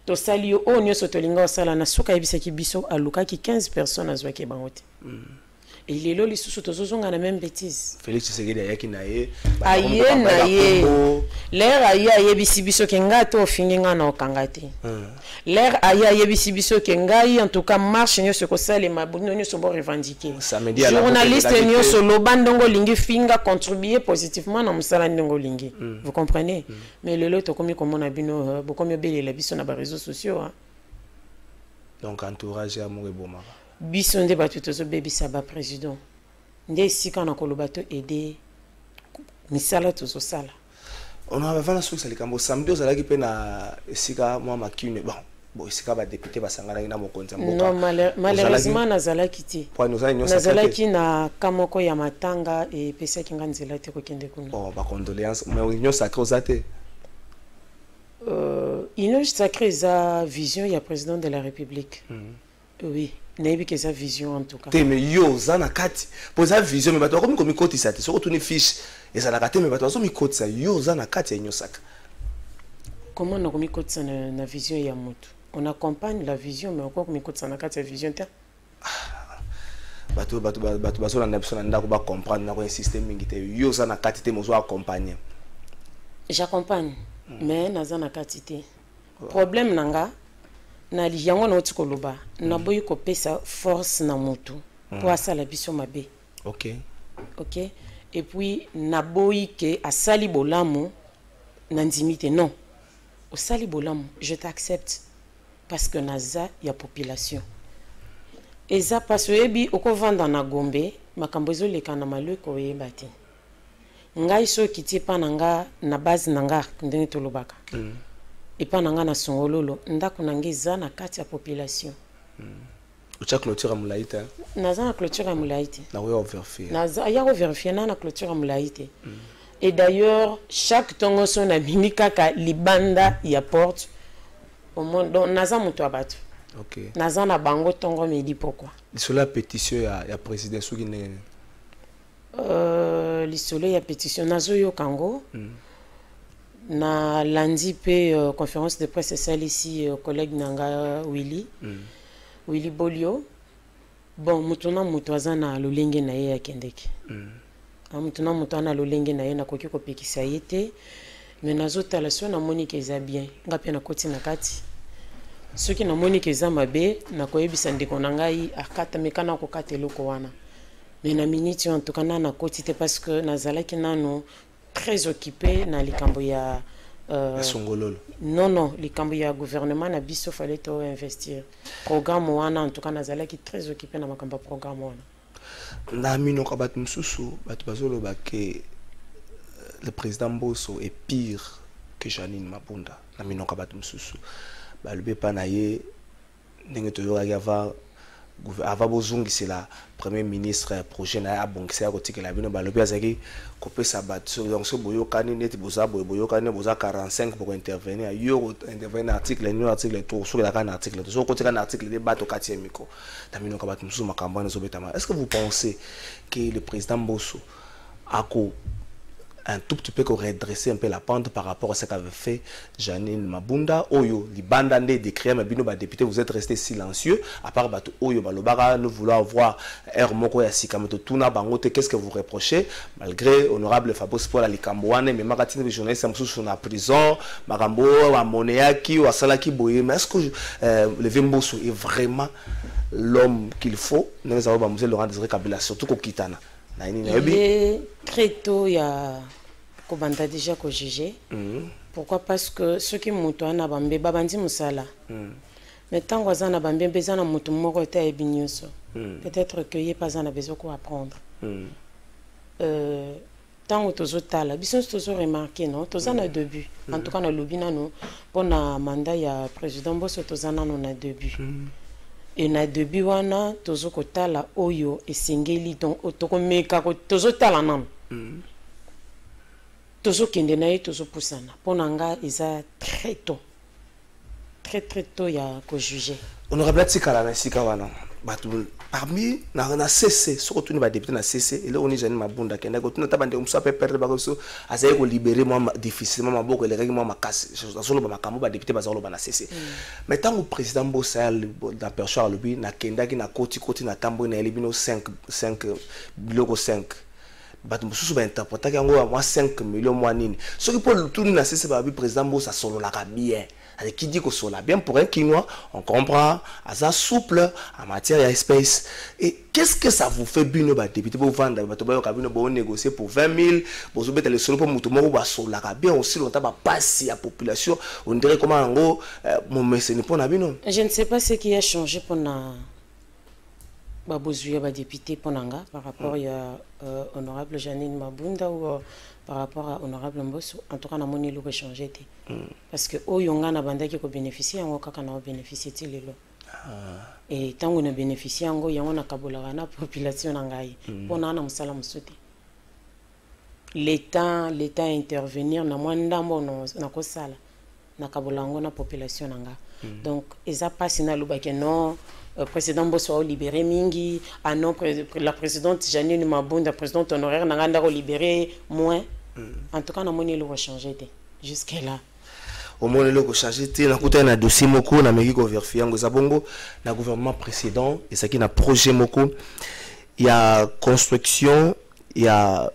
to sali o onyo so tolinga osala na suka yebisaki biso alukaki 15 personnes azwaki bangote et les lolis sous tozozonga na même bêtise Félix Tshisekedi ayaki na ye l'air aye bisibiso kenga to finginga na okangate l'air aye bisibiso kenga en tout cas marche nyo soko sale mabuno nyo so bo revendiquer journaliste nyo so lobandongo lingi finga contribuer positivement na musala ndongo lingi vous comprenez mais le lot komi komona bino bokomi belela biso na ba réseaux sociaux donc entourage ya mo ebomaka biso nde bato tozo bebisa ba président nde sika na koloba to aider misala tozo sala on a avant sur ça likambo samedi ozalaki pe na sika moi makine bon sika ba député basangana na mokonzi mboka non malheureusement nazalaki te nazalaki na kamoko ya matanga et pesa kinga nzela te ko kende kuna ba condoléances mais union sacrée ozate union sacrée za vision ya président de la République oui nayebi que sa vision en tout cas mais yo zana kati pour sa vision mais bato comme koti ça te soko tuni fiche et ça la kati mais bato so mi koti ça yo zana kati ya nyosaka comment na komi koti ça na vision ya moto on accompagne la vision mais encore komi koti ça na kati ya vision te bato baso na biso na ndako ba comprendre na ko insister mingi te yo zana kati te mozo accompagner j'accompagne mais na zana kati te problème nanga na liyango na otiko loba na boyi ko pesa force na moto pour asala biso mabe OK et puis na boyi ke asali bolamo na ndimite non osali bolamo je t'accepte parce que naza ya population eza paso yebi okovanda na Gombe makambo ezoleka na maleko yeba te ngai so kiti pa nanga na base nanga ndenge tolobaka et pas na songololo ndako nangeza na kati ya population ucha clôture mulaita naza na clôture mulaita na we vérifier naza ya vérifier na clôture mulaita et d'ailleurs chaque tongo son na bimika ka libanda ya porte au monde naza muto abato OK naza na bango tongo me di pourquoi sur la pétition ya président Souki ndenge lisolo ya pétition nazo yo kango na lundi pe conférence de presse celle ici collègue nanga Willy Bolio bon mutuna mutu azana lolenge na ye akendeki mutuna mutu ana lolenge na ye na koki ko pekisa yete mais nazo tala so na monique eza bien nga pe na koti na kati Ce qui n'a monique Zamabe, n'a pas eu Sandekonangai, à Katamekana Kokatelo Koana. Mais na minute en tout cas, na côté parce que Nazala qui n'a nous très occupé dans les Camboya. Non, les Camboya gouvernement n'a biso fallait investir. Programme Wana, en tout cas, Nazala qui est très occupé dans ma campagne programme Wana. Na mino kabat msusu, batubazolo que le président Mbosso est pire que Janine Mabunda. Na mino kabat msusu. Le bépa naye ndenge toyo ava bozungi c'est la premier ministre projet na abongisa ya kotika la bino balobi azaki kopesa bato donc so boyokani neti boyokani boza 45 pour intervenir yo intervenir article ni article tout sur la kan article so kotika na article de bato katie miko na mino kabat musu makambo na zobetama. Est-ce que vous pensez que le président Mbosso a un tout petit peu redresser un peu la pente par rapport à ce qu'avait fait Janine Mabunda? Oyo, Libanda ne décret, mais bino député, vous êtes resté silencieux. À part Bato Oyo, Balobara, nous voulons avoir Air Moko et Sikamoto Tuna Bangote, qu'est-ce que vous reprochez? Malgré honorable Fabrice Paul Alikambouane, mais Magatine, les journalistes, sont en prison, Marambo, Monéaki, ou Asalaki Boye. Mais est-ce que le Vimboso est vraiment l'homme qu'il faut? Nous avons besoin de Laurent Désiré Kabila, surtout Kokitana. Il est très tôt, il y a Kobanda déjà ko jugé. Pourquoi? Parce que ceux qui montent à Bambé, Babandi Moussala. Mais tant que Zana Bambé, Bezana Moutou Moko était Ebinyoso. Peut-être qu'il n'y a pas besoin de apprendre. Tant que tu as besoin de remarquer, non? Tu as un début. En tout cas, dans le lobby, pour le mandat, il y a le président Bosso, tu as un début. Et na début wana tozo kotala oyo esengeli donc otoko meka ko tozo tala nam tozo kende na ye tozo pusana ponanga eza très tôt ya ko juger. Honorable Tikala na sika wana batu parmi na CC so tuni ba député na CC et là on est Janine Mabunda kenda ko tuna tabande umso pe perdre ba ko so azaye ko libérer moi difficilement maboko ele règlement makasi solo ba makambo ba député bazalo ba na CC. Mais tant que président Bossal dans perchoir lobi na kenda ki na koti na tambo na elibino 5 biloko 5 batu mususu ba interpréter yango moi 5 millions moi nini ce qui pour tout na CC ba bi président Bossa solo la bien. Qui dit que cela bien pour un Quinois, on comprend, à souple en matière d'espèce. Et qu'est-ce que ça vous fait bien, député, pour vendre, pour négocier pour 20 000, pour mettre les solos pour Moutoumou, bien aussi longtemps, passer la population, on dirait comment en gros, mon message pour Nabino. Je ne sais pas ce qui a changé pour Babozouya, député Ponanga, par rapport à honorable Janine Mabunda ou par rapport à honorable Mbosso. En tout cas, on a changé. Parce que Oyonga n'a pas bénéficié, on a bénéficié de l'eau. Et tant qu'on a bénéficié, on a la population. On a l'État intervenir, na mwanda mbono na kosala na kabolango na population nanga. Donc, ils passent na lubake non. Président Bosso a libéré Mingi, ah non, la présidente Janine Mabunda, présidente honoraire, n'a pas libéré moins. En tout cas, on a changé jusque-là. Au moins, on a changé. On a un dossier moko, on a vérifié le gouvernement précédent, et ça qui a projet moko. Il y a construction, il y a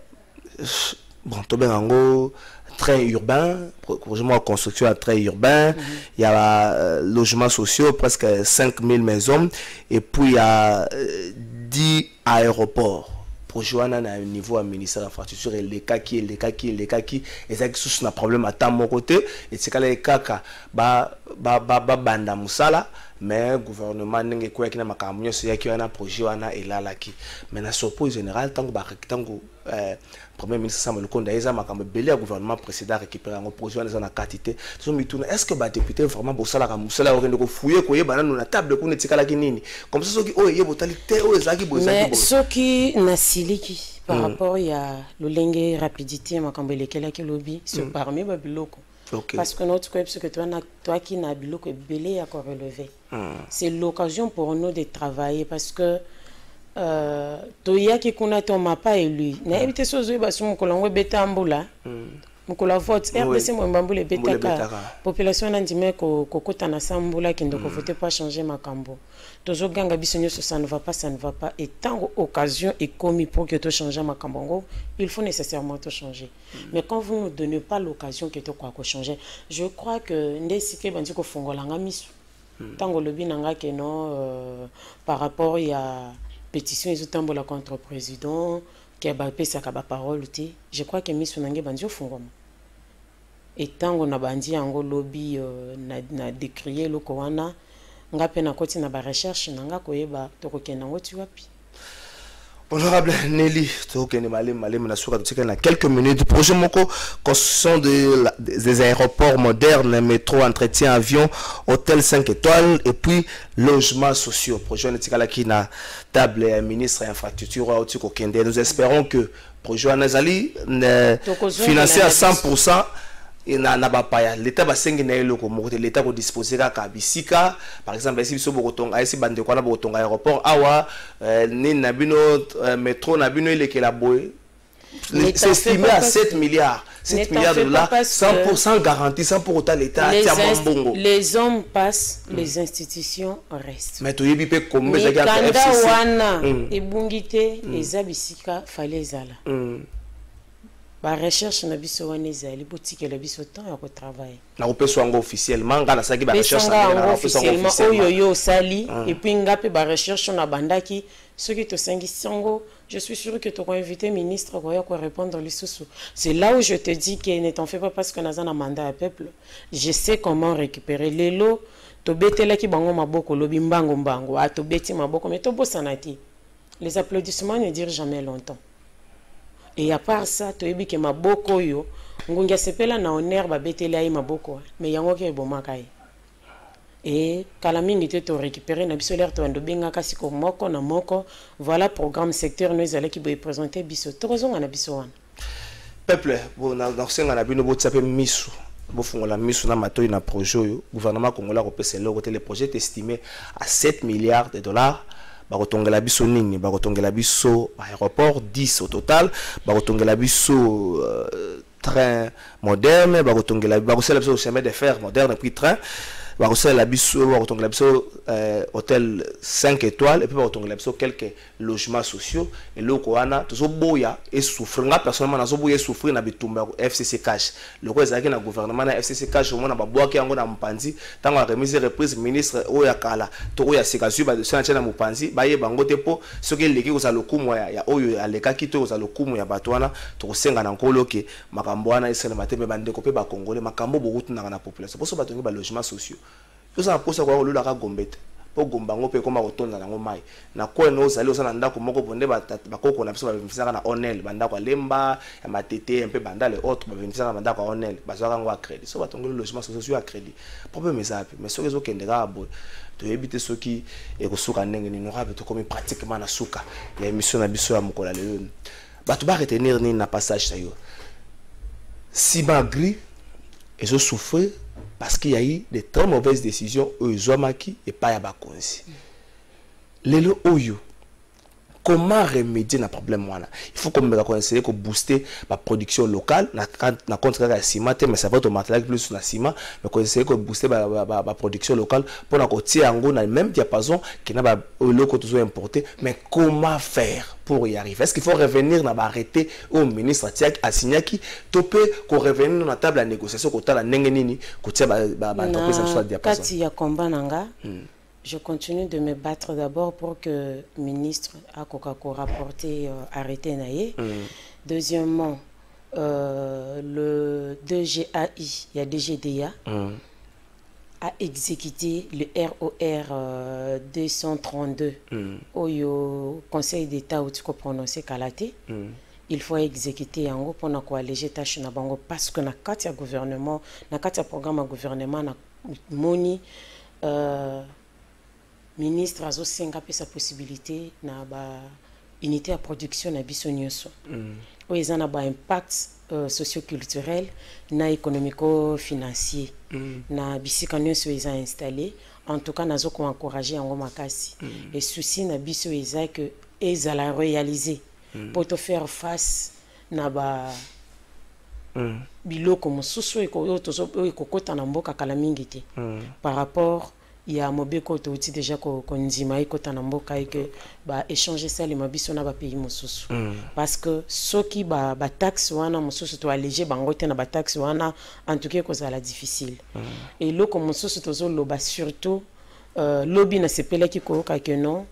train urbain, projet de construction à train urbain, il y a logements sociaux, presque 5000 maisons, et puis il y a 10 aéroports. Projet à un niveau à ministère de l'infrastructure, et les cas qui, et ça qui un problème à mon côté, et c'est que les cas, banda musala, mais le gouvernement n'a pas de makamyo, c'est qu'il y a un projet et là qui. Mais dans ce point général, tant que Premier ministre Samuel Konda, il y a un gouvernement précédent récupéré un projet dans la quantité. Est-ce que les députés vraiment Bossala Musala auraient fouillé quoi dans la table de Tikala Kinini comme ça ceux qui ont eu brutalité aux Zaki Bossala. Mais ceux qui nasiliki par rapport à l'olenge rapidité makambo lekela ki lobby c'est parmi babiloko. Parce que notre web, ce que toi qui n'as biloko belé à relever. C'est l'occasion pour nous de travailler parce que Toya qui connaît ton mapa et lui. N'habite ce que je mon colon beta ambula. Mon colon vote. RDC mon bambou beta. Population n'a dit mais kokota na sambula qui ne vote pas changer ma cambo. Tozo ganga bisonyo ça ne va pas, ça ne va pas. Et tant occasion est commis pour que tu changes ma cambo, il faut nécessairement te changer. Mais quand vous ne donnez pas l'occasion que tu quoi changer, je crois que ndesike bandi ko fongolanga misu. Tango lobi nanga que non par rapport à pétition ils ont la contre président qui a bappé sa parole. Je crois que misu nange banjo fungoma. Et tango na bandi yango lobby na décrier loko wana nga pe na koti na ba recherche nanga koyeba tokokenda ngo ti wapi. Honorable Nelly, dans quelques minutes, projet Moko, construction des aéroports modernes, métro, entretien, avion, hôtel 5 étoiles et puis logements sociaux. Projet Netikala qui na table ministre et infrastructure. Nous espérons que projet Anazali financé à 100%. L'État va s'engager l'État va disposer à Bisika, par exemple, si vous avez un bande de aéroport, awa, ni nabino métro nabino il est la boue. C'est estimé à 7 milliards. 7 milliards de dollars, 100% garanti, sans pour autant l'État. Les hommes passent, les institutions restent. Mais tu y peux comme ça Kanda wana et bungite et zabisika fallait zala. La recherche na biso wana ezali botike la biso temps ya ko travailler. Na opeso ngo officiellement ngana saki ba recherche na officiellement oyo yo sali et puis ngape ba recherche na bandaki ceux qui te sangisango. Je suis sûr que tu auras invité le ministre pour répondre les sous. C'est là où je te dis que ne t'en fais pas parce que nous avons un mandat à peuple. Je sais comment récupérer les lots. Tu bêtes là qui bango maboko lobi mbango mbango. Ah tu bêtes maboko mais tu bossanati. Les applaudissements ne durent jamais longtemps. Et à part ça, tu es que maboko yo ngungia sepela na honneur ba bêtes là maboko mais yango ke bomakai. Et Kalamingi te récupérer na biso l'air to benga kasi ko moko na moko voilà programme secteur nous allons qui va présenter biso tozonga na biso wana peuple bon na senga na bino bo tsape misu bo fungola misu na matoi na projet yo gouvernement congolais ko pesa le côté le projet estimé à 7 milliards de dollars ba kotongela biso nini ba kotongela biso aéroport 10 au total ba kotongela biso train moderne ba kotongela ba kosela biso chemin de fer moderne puis train hôtel 5 étoiles et puis quelques logements sociaux et le koana to boya et souffrir personnellement na boya souffrir na bitumba FCC cash le ko ezaki na gouvernement na FCC cash au mona babwaki yango na mpanzi tango a remise reprise ministre oya kala to oya sikazu ba de sana na mpanzi baye bango tepo soki leki ko za lokumu ya oyo aleka kito ko za lokumu ya batwana to kosenga na nkoloke makambo wana esele mateme bandeko pe ba congolais makambo bokutu na population poso batongi ba logements sociaux. Tout ça pour ça quoi le la gombete pour gombango pe koma kotonda nango mai na ko no zali osana ndako moko bonde ba koko na biso ba bimfisa na onel banda kwa lemba ya matete un peu banda le autre ba bimfisa na banda kwa onel bazwa ngo a crédit so batongo le logement social à crédit problème ezapi mais soki ezokendeka abo to ebite soki ekosuka ndenge ni norabe to komi pratiquement na suka ya émission na biso ya mokola le bato ba retenir ni na passage ça yo si bagri ezo souffrir parce qu'il y a eu de très mauvaises décisions aux Zouamaki et pas à Bakonzi. Lelo Oyo, comment remédier à problème là? Il faut qu'on me conseille que booster la production locale, na contre la ciment, mais ça va automatiquement plus sur la ciment, mais conseiller que booster la production locale pour la côté en gros dans le même diapason qui n'a pas le côté importé, mais comment faire pour y arriver? Est-ce qu'il faut revenir dans l'arrêté au ministre Tiak Asinyaki topé qu'on revenir dans la table à négociation côté la nengenini côté entreprise sur la diapason? Quand il y a combat nanga, je continue de me battre d'abord pour que le ministre a rapporté arrêté naïe. Deuxièmement, le DGAI, il y a DGDA, a exécuté le ROR 232 au Conseil d'État où tu peux prononcer Kalaté. Il faut exécuter en gros pour alléger tâche na bango parce que na katia gouvernement, na katia programme à gouvernement na moni ministre azo senga pe sa possibilité na ba unité à production na biso nyonso o ezana ba impact socio-culturel na économico-financier na bisika nyonso eza installé en tout cas nazo ko encourager yango makasi et souci na biso eza que ezala réaliser pour te faire face na ba biloko mosusu ekokota na mboka kala mingi te par rapport il y a mobeko to uti déjà ko nzima ikota na mboka et que ba échanger ça les mabiso na ba pays mosusu parce que soki ba taxe wana mosusu to alléger bango te na ba taxe wana en tout cas ko ça la difficile et loko mosusu to zo loba surtout lobby na sepelaki koyoka que non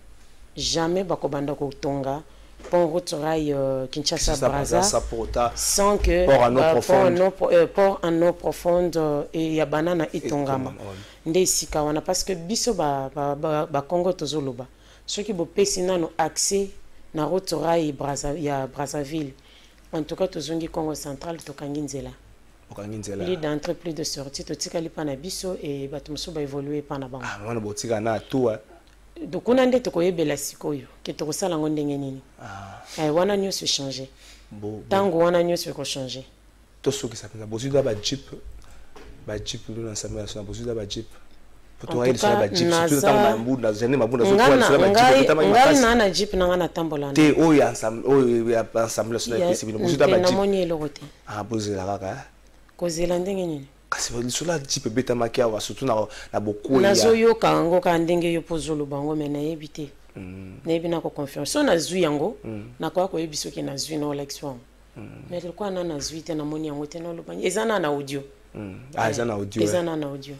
jamais bakobanda kotonga pont route rail Kinshasa Brazza sans que port en eau profonde et ya banana itongama nde sika wana parce que biso ba Congo tozoloba soki bopesi nano accès na route rail ya Brazzaville en tout cas tozongi Congo central tokangi nzela plus d'entrée plus de sortie totikali pa na biso et bato mosusu ba évoluer pa na bango wana botika na tout donc on a ndé tokoyebela sikoyo ke tokosala ngo ndenge nini wana nyonso changer tango wana nyonso ko changer to soki ça pensa bozuda ba jeep nous na samela na bozuda ba jeep pour aller sur ba jeep surtout tant na mbunda zene mabunda so kwa sur ba jeep tama ngai na jeep na ngana tambola te o ya ensemble sur la piste bozuda ba jeep na moni elokote bozela kaka kozela ndenge nini kasi lisula jeep beta makia wa surtout na beaucoup ya nazo yoka ngo ka ndenge yo pozolo bango mena yebite nebi na ko confiance so na zui yango na kwa ko yebiso ke na zui na election mais le quoi na zui te na moni yango te na lobanya ezana na audio ezana audio ezana na audio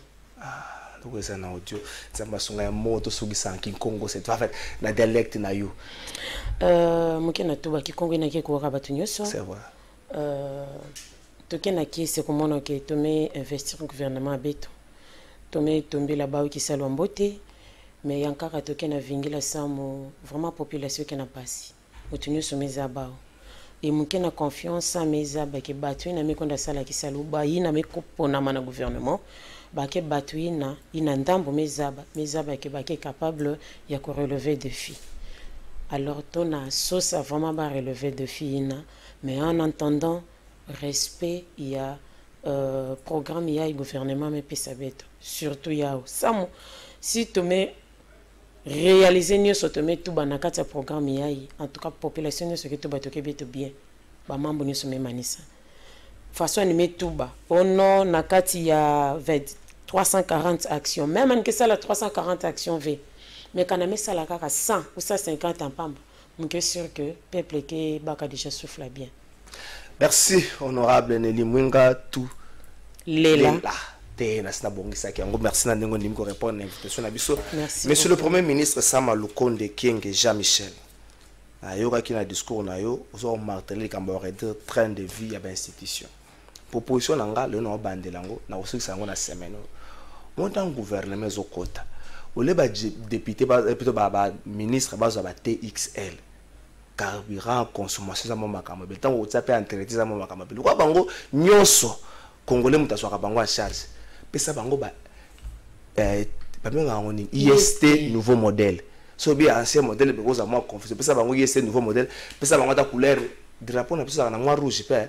donc ezana audio tsamba songa ya moto soki sanki Congo c'est en fait na dialecte na yo mukena tuba ki Congo na ke ko ka batu nyoso c'est vrai token qui c'est comment on que tomé investir au gouvernement beto tomé tomber là-bas qui salon beauté mais yankara token a vingila samo vraiment population qui n'a pas otunu sur mes abao et mukena confiance à mes abba que batu na mekonda sala qui salo ba ina mekopona mana gouvernement ba ke batu ina ndambo mes abba que ba ke capable ya ko relever défi alors tona sauce vraiment ba relever défi ina mais en entendant respect il y a programme il y a gouvernement mais pesabeto surtout il y a samo si tu mets réaliser nous so te mets tout banakata programme il y a en tout cas population nous ce que tu vas te beto bien ba mambo nous me manisa façon ni met tout bas ono nakati il y a 340 actions même en que ça la 340 actions v mais quand on met ça la kaka 100 ou ça 50 en pamba on est sûr que peuple qui baka déjà souffle bien. Merci, honorable Nelly Mwenga, tout Lela. Merci Nandengo Nimko répondre à l'invitation. Monsieur le Premier ministre Sama Lukonde Kienge Jean-Michel. Ayoka qui na discours na yo, vous avez martelé quand on aurait dit train de vie à l'institution. Proposition nanga le nom bandelango na aussi sango na semaine. Montant gouvernement zokota. Ole ba député plutôt ba ministre ba za ba TXL. Carburant consommation za mama kamabel tant o tsape entretien za mama kamabel kwa bango nyonso congolais mutaswaka bango en charge pesa bango ba benga ngoni IST nouveau modèle so bien ancien modèle because à moi confus pesa bango IST nouveau modèle pesa bango ta couleur drapeau na pesa na noir rouge pe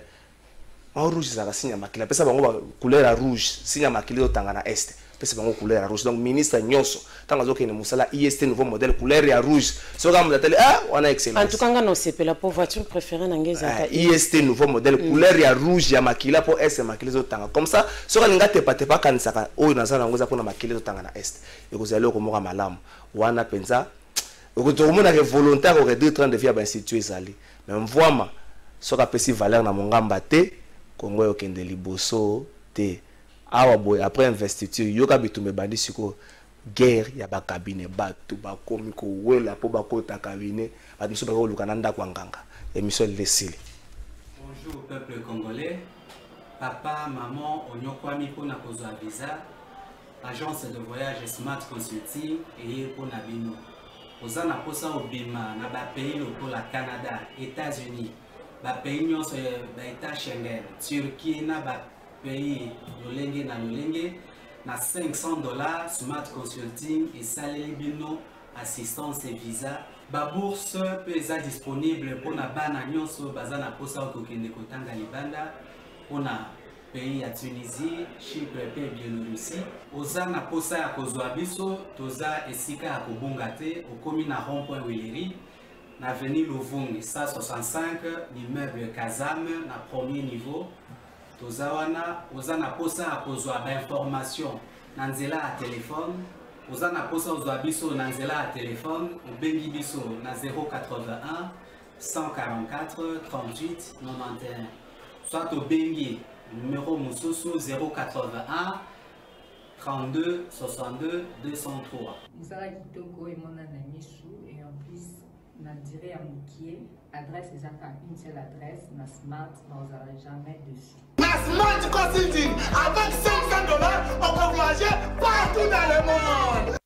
noir rouge za signe makila pesa bango couleur rouge signe makila otanga na est pesa bango couleur rouge donc ministre nyonso tanga zoke ne musala IST nouveau modèle couleur ya rouge so comme la télé on a excellent en tout cas ngano c'est la pour voiture préférée na ngeza IST nouveau modèle couleur ya rouge ya makila pour est makila zotanga comme ça so ka ninga te pa kanisaka oyo nazana ngoza pour na makila zotanga na est et ko zalo ko moka malamu wana penza ko to mona que volontaire ko réduire train de vie ba institut ezali mais mvoama so ka pesi valeur na mongamba te Congo yo kende liboso te awa boy après investiture yoka bitumbe bandi siko guerre ya ba cabinet batu ba komi ko wela po ba kota cabinet batu so ba ko lukana nda kwa nganga émission lesili. Bonjour peuple congolais, papa maman onyokwami pona kozwa visa agence de voyage Smart Consulting et pona bino ozana posa obima na ba pays lokola Canada, États-Unis, ba pays nyonso ba état Schengen, Turquie na ba pays lolenge na $500 Smart Consulting et saleli bino assistance et visa ba bourse peut être disponible pour na bana nyonso bazana posa okokende kotanga libanda pona pays ya Tunisie, Chypre et Biélorussie ozana posa ya kozwa biso toza esika ya kobonga te okomi na rond-point Willery na avenue Louvungi 165 l'immeuble Kazam na premier niveau tozawana ozana posa ya kozwa ba information na nzela ya téléphone ozana posa ozwa biso na nzela ya téléphone obengi biso na 081 144 38 91 soit obengi numéro mususu 081 32 62 203. Moussala Kitoko et mon ami Chou, et en plus, na dirait à Moukié, adresse exacte à une seule adresse, na Smart, dans un jamais dessus. Na Smart Consulting, avec $500, on peut voyager partout dans le monde.